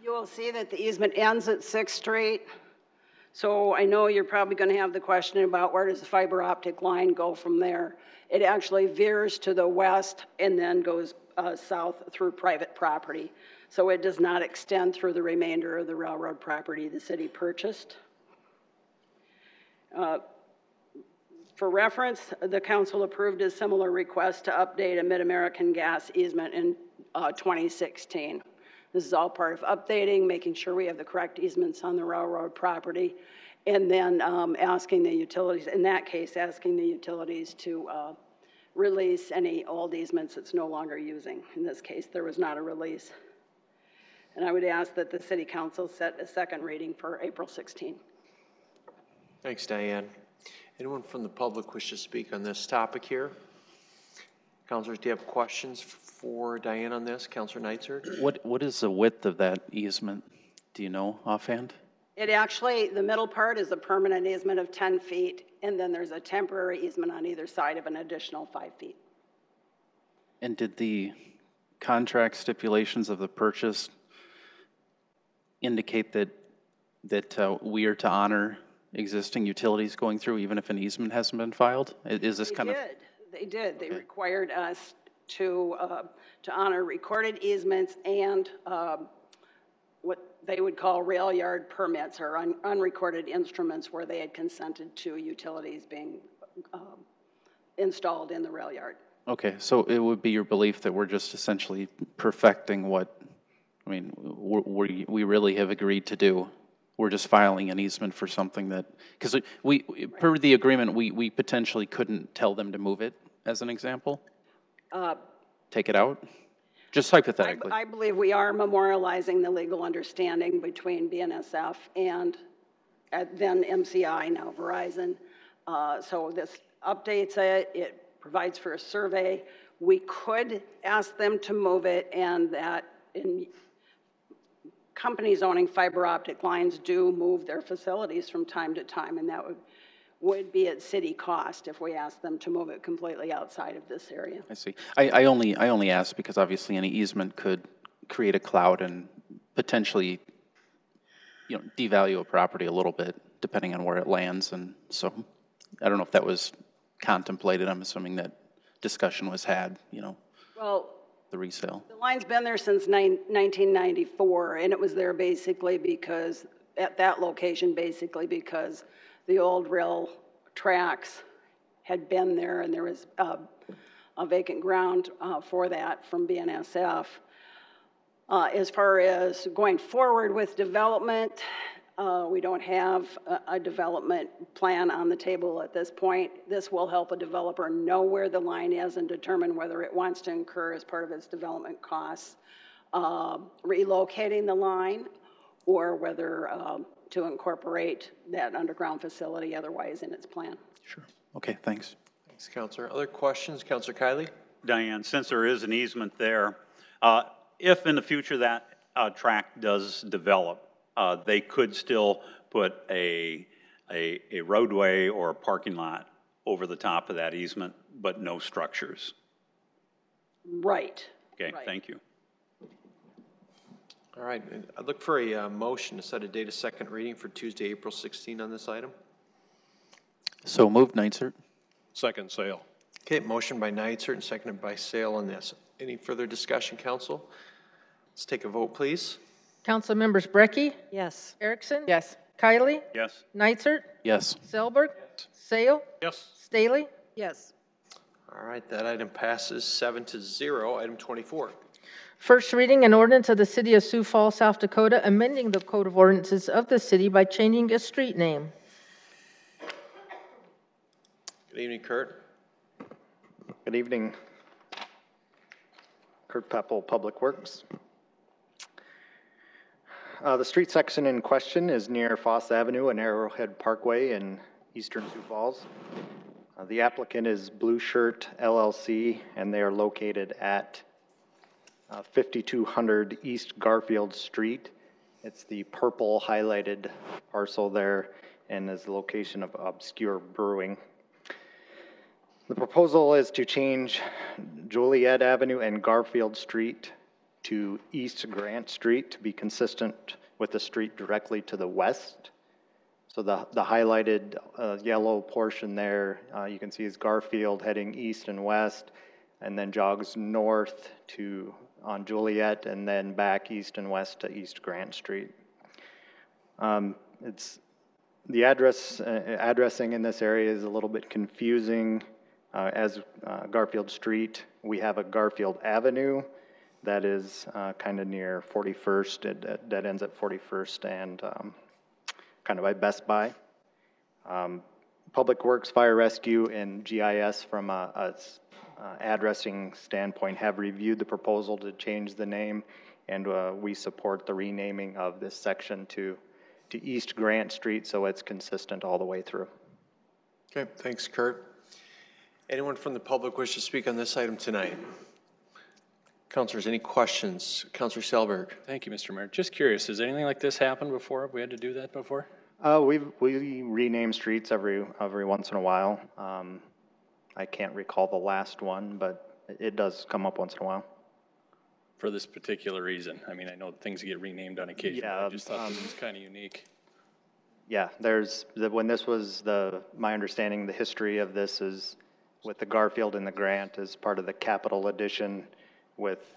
You will see that the easement ends at 6th Street. So I know you're probably going to have the question about where does the fiber optic line go from there. It actually veers to the west and then goes south through private property. So it does not extend through the remainder of the railroad property the city purchased. For reference, the council approved a similar request to update a Mid-American Gas easement in 2016. This is all part of updating, making sure we have the correct easements on the railroad property, and then asking the utilities, in that case, asking the utilities to release any old easements it's no longer using. In this case, there was not a release. And I would ask that the City Council set a second reading for April 16. Thanks, Diane. Anyone from the public wish to speak on this topic here? Councilors, do you have questions for Diane on this? Councilor Neitzer? What is the width of that easement? Do you know offhand? It actually, the middle part is a permanent easement of 10 feet, and then there's a temporary easement on either side of an additional 5 feet. And did the contract stipulations of the purchase indicate that we are to honor existing utilities going through, even if an easement hasn't been filed? Is this kind of? They did. They required us to honor recorded easements and what they would call rail yard permits or unrecorded instruments where they had consented to utilities being installed in the rail yard. Okay, so it would be your belief that we're just essentially perfecting what, I mean, we really have agreed to do. We're just filing an easement for something that, because we per the agreement, we potentially couldn't tell them to move it, as an example? Take it out? Just hypothetically. I believe we are memorializing the legal understanding between BNSF and then MCI, now Verizon. So this updates it. It provides for a survey. We could ask them to move it, and that in companies owning fiber optic lines do move their facilities from time to time, and that would be at city cost if we asked them to move it completely outside of this area. I see. I only ask because obviously any easement could create a cloud and potentially, you know, devalue a property a little bit depending on where it lands, and so I don't know if that was contemplated. I'm assuming that discussion was had, you know. Well, the resale. The line's been there since 1994, and it was there basically because, at that location basically because the old rail tracks had been there and there was a vacant ground for that from BNSF. As far as going forward with development, we don't have a development plan on the table at this point. This will help a developer know where the line is and determine whether it wants to incur as part of its development costs, relocating the line, or whether to incorporate that underground facility otherwise in its plan. Sure. Okay, thanks. Thanks, Councilor. Other questions? Councilor Kiley? Diane, since there is an easement there, if in the future that tract does develop, they could still put a roadway or a parking lot over the top of that easement, but no structures. Right. Okay, right. Thank you. All right, I'd look for a motion to set a date of second reading for Tuesday, April 16 on this item. So moved, Neitzer. Second, Sale. Okay, motion by Neitzer and seconded by Sale on this. Any further discussion, Council? Let's take a vote, please. Council members Brecky? Yes. Erickson? Yes. Kiley? Yes. Neitzer? Yes. Selberg? Sale? Yes. Staley? Yes. All right, that item passes 7-0. Item 24. First reading an ordinance of the City of Sioux Falls, South Dakota, amending the Code of Ordinances of the city by changing a street name. Good evening, Kurt. Good evening. Kurt Peppel, Public Works. The street section in question is near Foss Avenue and Arrowhead Parkway in eastern Sioux Falls. The applicant is Blue Shirt LLC, and they are located at 5200 East Garfield Street. It's the purple highlighted parcel there and is the location of Obscure Brewing. The proposal is to change Joliet Avenue and Garfield Street to East Grant Street to be consistent with the street directly to the west. So the highlighted yellow portion there, you can see is Garfield heading east and west, and then jogs north to on Joliet, and then back east and west to East Grant Street. It's the addressing in this area is a little bit confusing. As Garfield Street, we have a Garfield Avenue that is kind of near 41st. That ends at 41st and kind of by Best Buy. Public Works, Fire Rescue, and GIS from a addressing standpoint have reviewed the proposal to change the name, and we support the renaming of this section to East Grant Street, so it's consistent all the way through. Okay, thanks, Kurt. Anyone from the public wish to speak on this item tonight? Councilors, any questions? Councilor Selberg. Thank you, Mr. Mayor. Just curious, has anything like this happened before? Have we had to do that before? We rename streets every once in a while. I can't recall the last one, but it does come up once in a while. For this particular reason? I mean, I know things get renamed on occasion, Yeah, but I just thought this was kind of unique. Yeah, when this was my understanding, the history of this is with the Garfield and the Grant as part of the capital edition with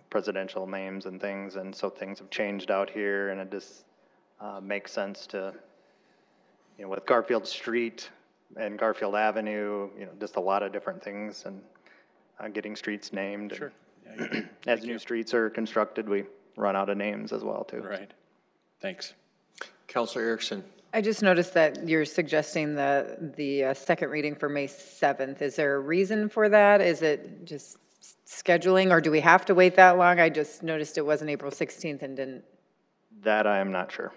presidential names and things, and so things have changed out here, and it just makes sense to, with Garfield Street and Garfield Avenue, just a lot of different things, and getting streets named. Sure. Yeah, as new streets are constructed, we run out of names as well, too. Right. Thanks. Councilor Erickson. I just noticed that you're suggesting the second reading for May 7th. Is there a reason for that? Is it just scheduling, or do we have to wait that long? I just noticed it wasn't April 16th and didn't. That I am not sure.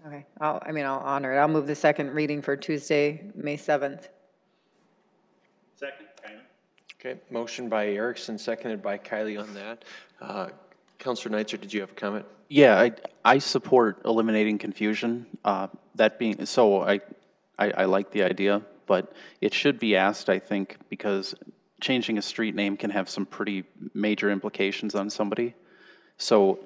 Okay, I'll honor it. I'll move the second reading for Tuesday, May 7th. Second, Kylie. Okay, motion by Erickson, seconded by Kylie on that. Councilor Neitzer, did you have a comment? Yeah, I support eliminating confusion. That being so, I like the idea, but it should be asked, I think, because changing a street name can have some pretty major implications on somebody. So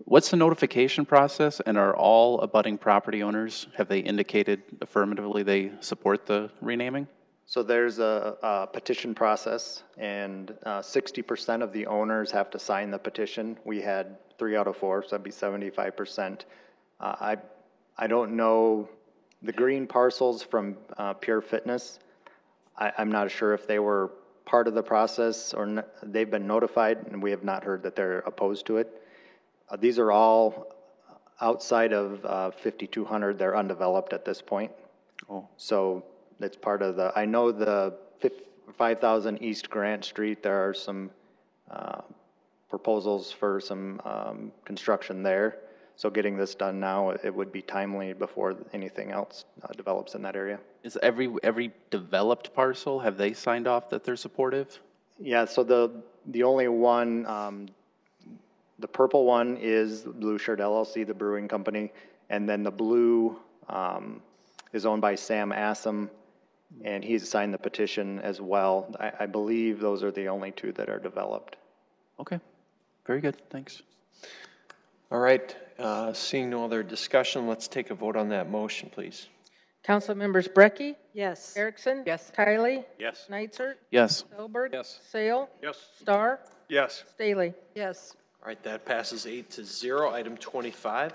what's the notification process, and are all abutting property owners, have they indicated affirmatively they support the renaming? So there's a petition process, and 60% of the owners have to sign the petition. We had 3 out of 4, so that'd be 75%. I don't know the green parcels from Pure Fitness. I'm not sure if they were part of the process or they've been notified, and we have not heard that they're opposed to it. These are all outside of 5,200. They're undeveloped at this point. Oh. So it's part of I know the 5,000 East Grant Street, there are some proposals for some construction there. So getting this done now, it would be timely before anything else develops in that area. Is every developed parcel, have they signed off that they're supportive? Yeah, so the only one, the purple one is Blue Shirt LLC, the brewing company, and then the blue is owned by Sam Assam, and he's signed the petition as well. I believe those are the only 2 that are developed. Okay, very good, thanks. All right, seeing no other discussion, let's take a vote on that motion, please. Council members Brecky? Yes. Erickson? Yes. Kylie? Yes. Neitzer? Yes. Selberg? Yes. Sale? Yes. Star? Yes. Staley? Yes. All right, that passes 8-0. Item 25.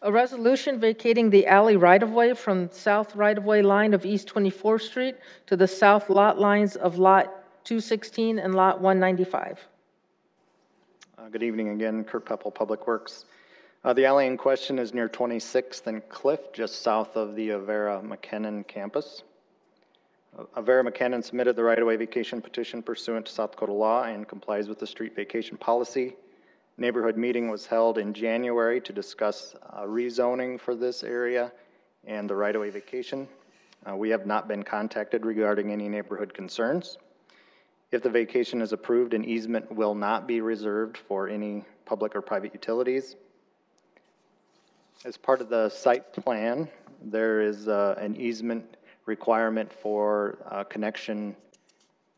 A resolution vacating the alley right-of-way from south right-of-way line of East 24th Street to the south lot lines of Lot 216 and Lot 195. Good evening again, Kurt Peppel, Public Works. The alley in question is near 26th and Cliff, just south of the Avera McKinnon campus. Avera McKinnon submitted the right-of-way vacation petition pursuant to South Dakota law and complies with the street vacation policy. Neighborhood meeting was held in January to discuss rezoning for this area and the right-of-way vacation. We have not been contacted regarding any neighborhood concerns. If the vacation is approved, an easement will not be reserved for any public or private utilities. As part of the site plan, there is an easement requirement for connection,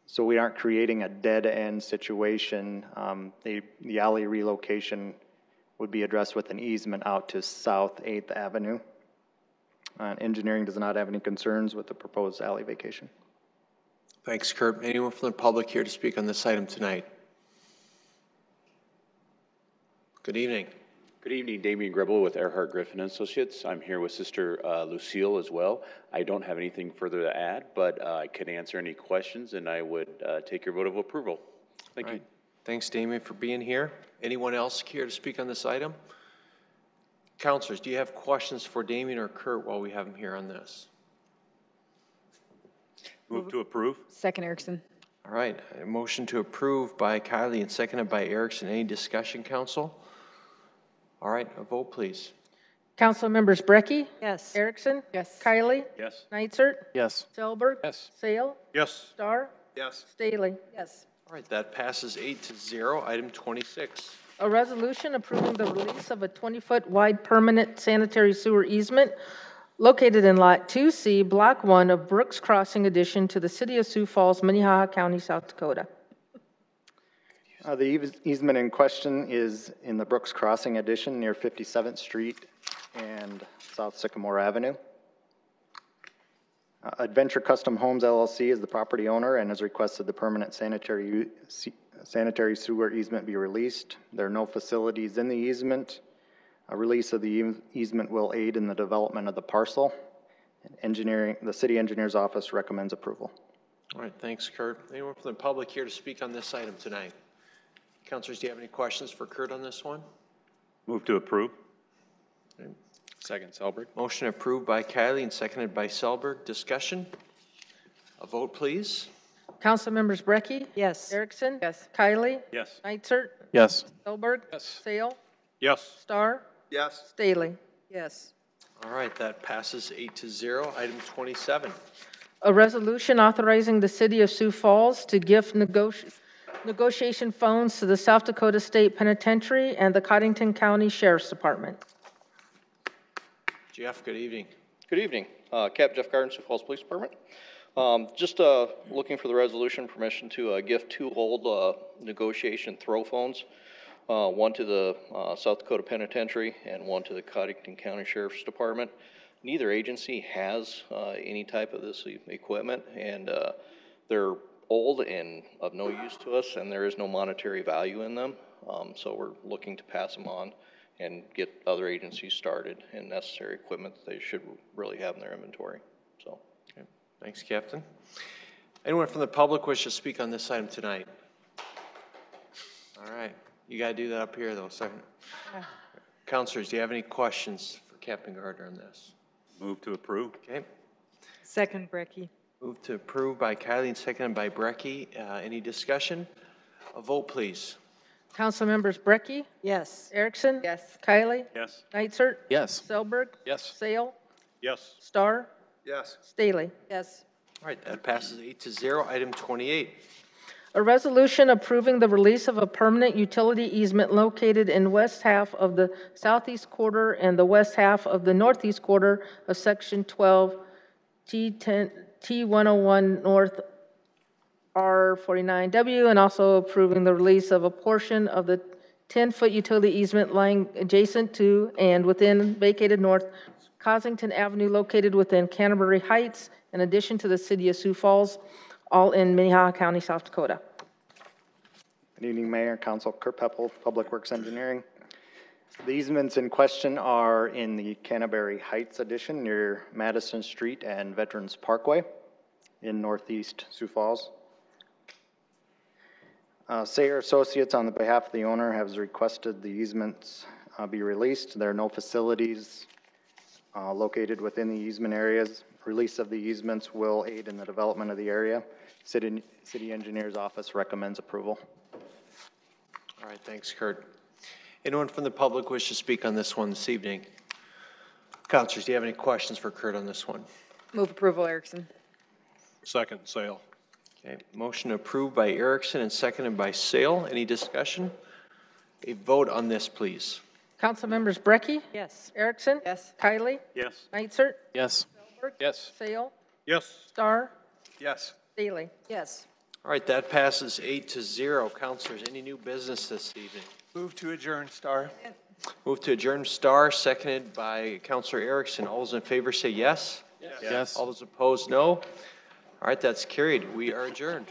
so we aren't creating a dead-end situation. The alley relocation would be addressed with an easement out to South 8th Avenue. Engineering does not have any concerns with the proposed alley vacation. Thanks, Kurt. Anyone from the public here to speak on this item tonight? Good evening. Good evening, Damian Grebel with Earhart Griffin Associates. I'm here with Sister Lucille as well. I don't have anything further to add, but I can answer any questions, and I would take your vote of approval. Thank you. Thanks, Damian, for being here. Anyone else here to speak on this item? Councilors, do you have questions for Damian or Kurt while we have them here on this? Move to approve. Second Erickson. All right, a motion to approve by Kylie and seconded by Erickson. Any discussion, council? All right, a vote, please. Council members Brecky. Yes. Erickson. Yes. Kylie. Yes. Nitzert. Yes. Selberg. Yes. Sale. Yes. Star. Yes. Staley. Yes. All right, that passes 8-0. Item 26. A resolution approving the release of a 20-foot wide permanent sanitary sewer easement located in Lot 2C, Block 1 of Brooks Crossing addition to the City of Sioux Falls, Minnehaha County, South Dakota. The easement in question is in the Brooks Crossing addition near 57th Street and South Sycamore Avenue. Adventure Custom Homes LLC is the property owner and has requested the permanent sanitary sewer easement be released. There are no facilities in the easement. A release of the easement will aid in the development of the parcel. The city engineer's office recommends approval. All right, thanks, Kurt. Anyone from the public here to speak on this item tonight? Councilors, do you have any questions for Kurt on this one? Move to approve. Okay. Second, Selberg. Motion approved by Kylie and seconded by Selberg. Discussion? A vote, please. Council members Brecky. Yes. Erickson. Yes. Kylie. Yes. Nitzert. Yes. Selberg. Yes. Sale. Yes. Star. Yes. Staley. Yes. All right, that passes 8-0. Item 27. A resolution authorizing the City of Sioux Falls to gift negotiation phones to the South Dakota State Penitentiary and the Cottington County Sheriff's Department. Jeff, good evening. Good evening. Captain Jeff Garden, Sioux Falls Police Department. Just looking for the resolution permission to gift two old negotiation throw phones, one to the South Dakota Penitentiary and one to the Cottington County Sheriff's Department. Neither agency has any type of this equipment, and they're old and of no use to us, and there is no monetary value in them. So we're looking to pass them on and get other agencies started and necessary equipment that they should really have in their inventory. So, okay. Thanks, Captain. Anyone from the public wish to speak on this item tonight? All right, you got to do that up here though. Second. Councilors, do you have any questions for Captain Gardner on this? Move to approve. Okay. Second, Brecky. Move to approve by Kylie and seconded by Brecky. Any discussion? A vote, please. Council members Brecky. Yes. Erickson. Yes. Kylie. Yes. Nitzert. Yes. Selberg. Yes. Sale. Yes. Star. Yes. Staley. Yes. All right, that passes 8-0. Item 28. A resolution approving the release of a permanent utility easement located in west half of the southeast quarter and the west half of the northeast quarter of Section 12, T101 North R49W, and also approving the release of a portion of the 10-foot utility easement lying adjacent to and within vacated North Cossington Avenue located within Canterbury Heights, in addition to the City of Sioux Falls, all in Minnehaha County, South Dakota. Good evening, Mayor, Council. Kurt Peppel, Public Works Engineering. The easements in question are in the Canterbury Heights addition near Madison Street and Veterans Parkway in northeast Sioux Falls. Sayer Associates, on the behalf of the owner, has requested the easements be released. There are no facilities located within the easement areas. Release of the easements will aid in the development of the area. City Engineer's Office recommends approval. All right, thanks, Kurt. Anyone from the public wish to speak on this one this evening? Councilors, do you have any questions for Kurt on this one? Move approval, Erickson. Second, Sale. Okay, motion approved by Erickson and seconded by Sale. Any discussion? A vote on this, please. Council members Brecky. Yes. Erickson. Yes. Kylie. Yes. Nitzert. Yes. Selberg. Yes. Sale. Yes. Star. Yes. Staley. Yes. All right, that passes 8-0. Councilors, any new business this evening? Move to adjourn, Star. Move to adjourn, Star, seconded by Councilor Erickson. All those in favor say yes. Yes. All those opposed, no. All right, that's carried. We are adjourned.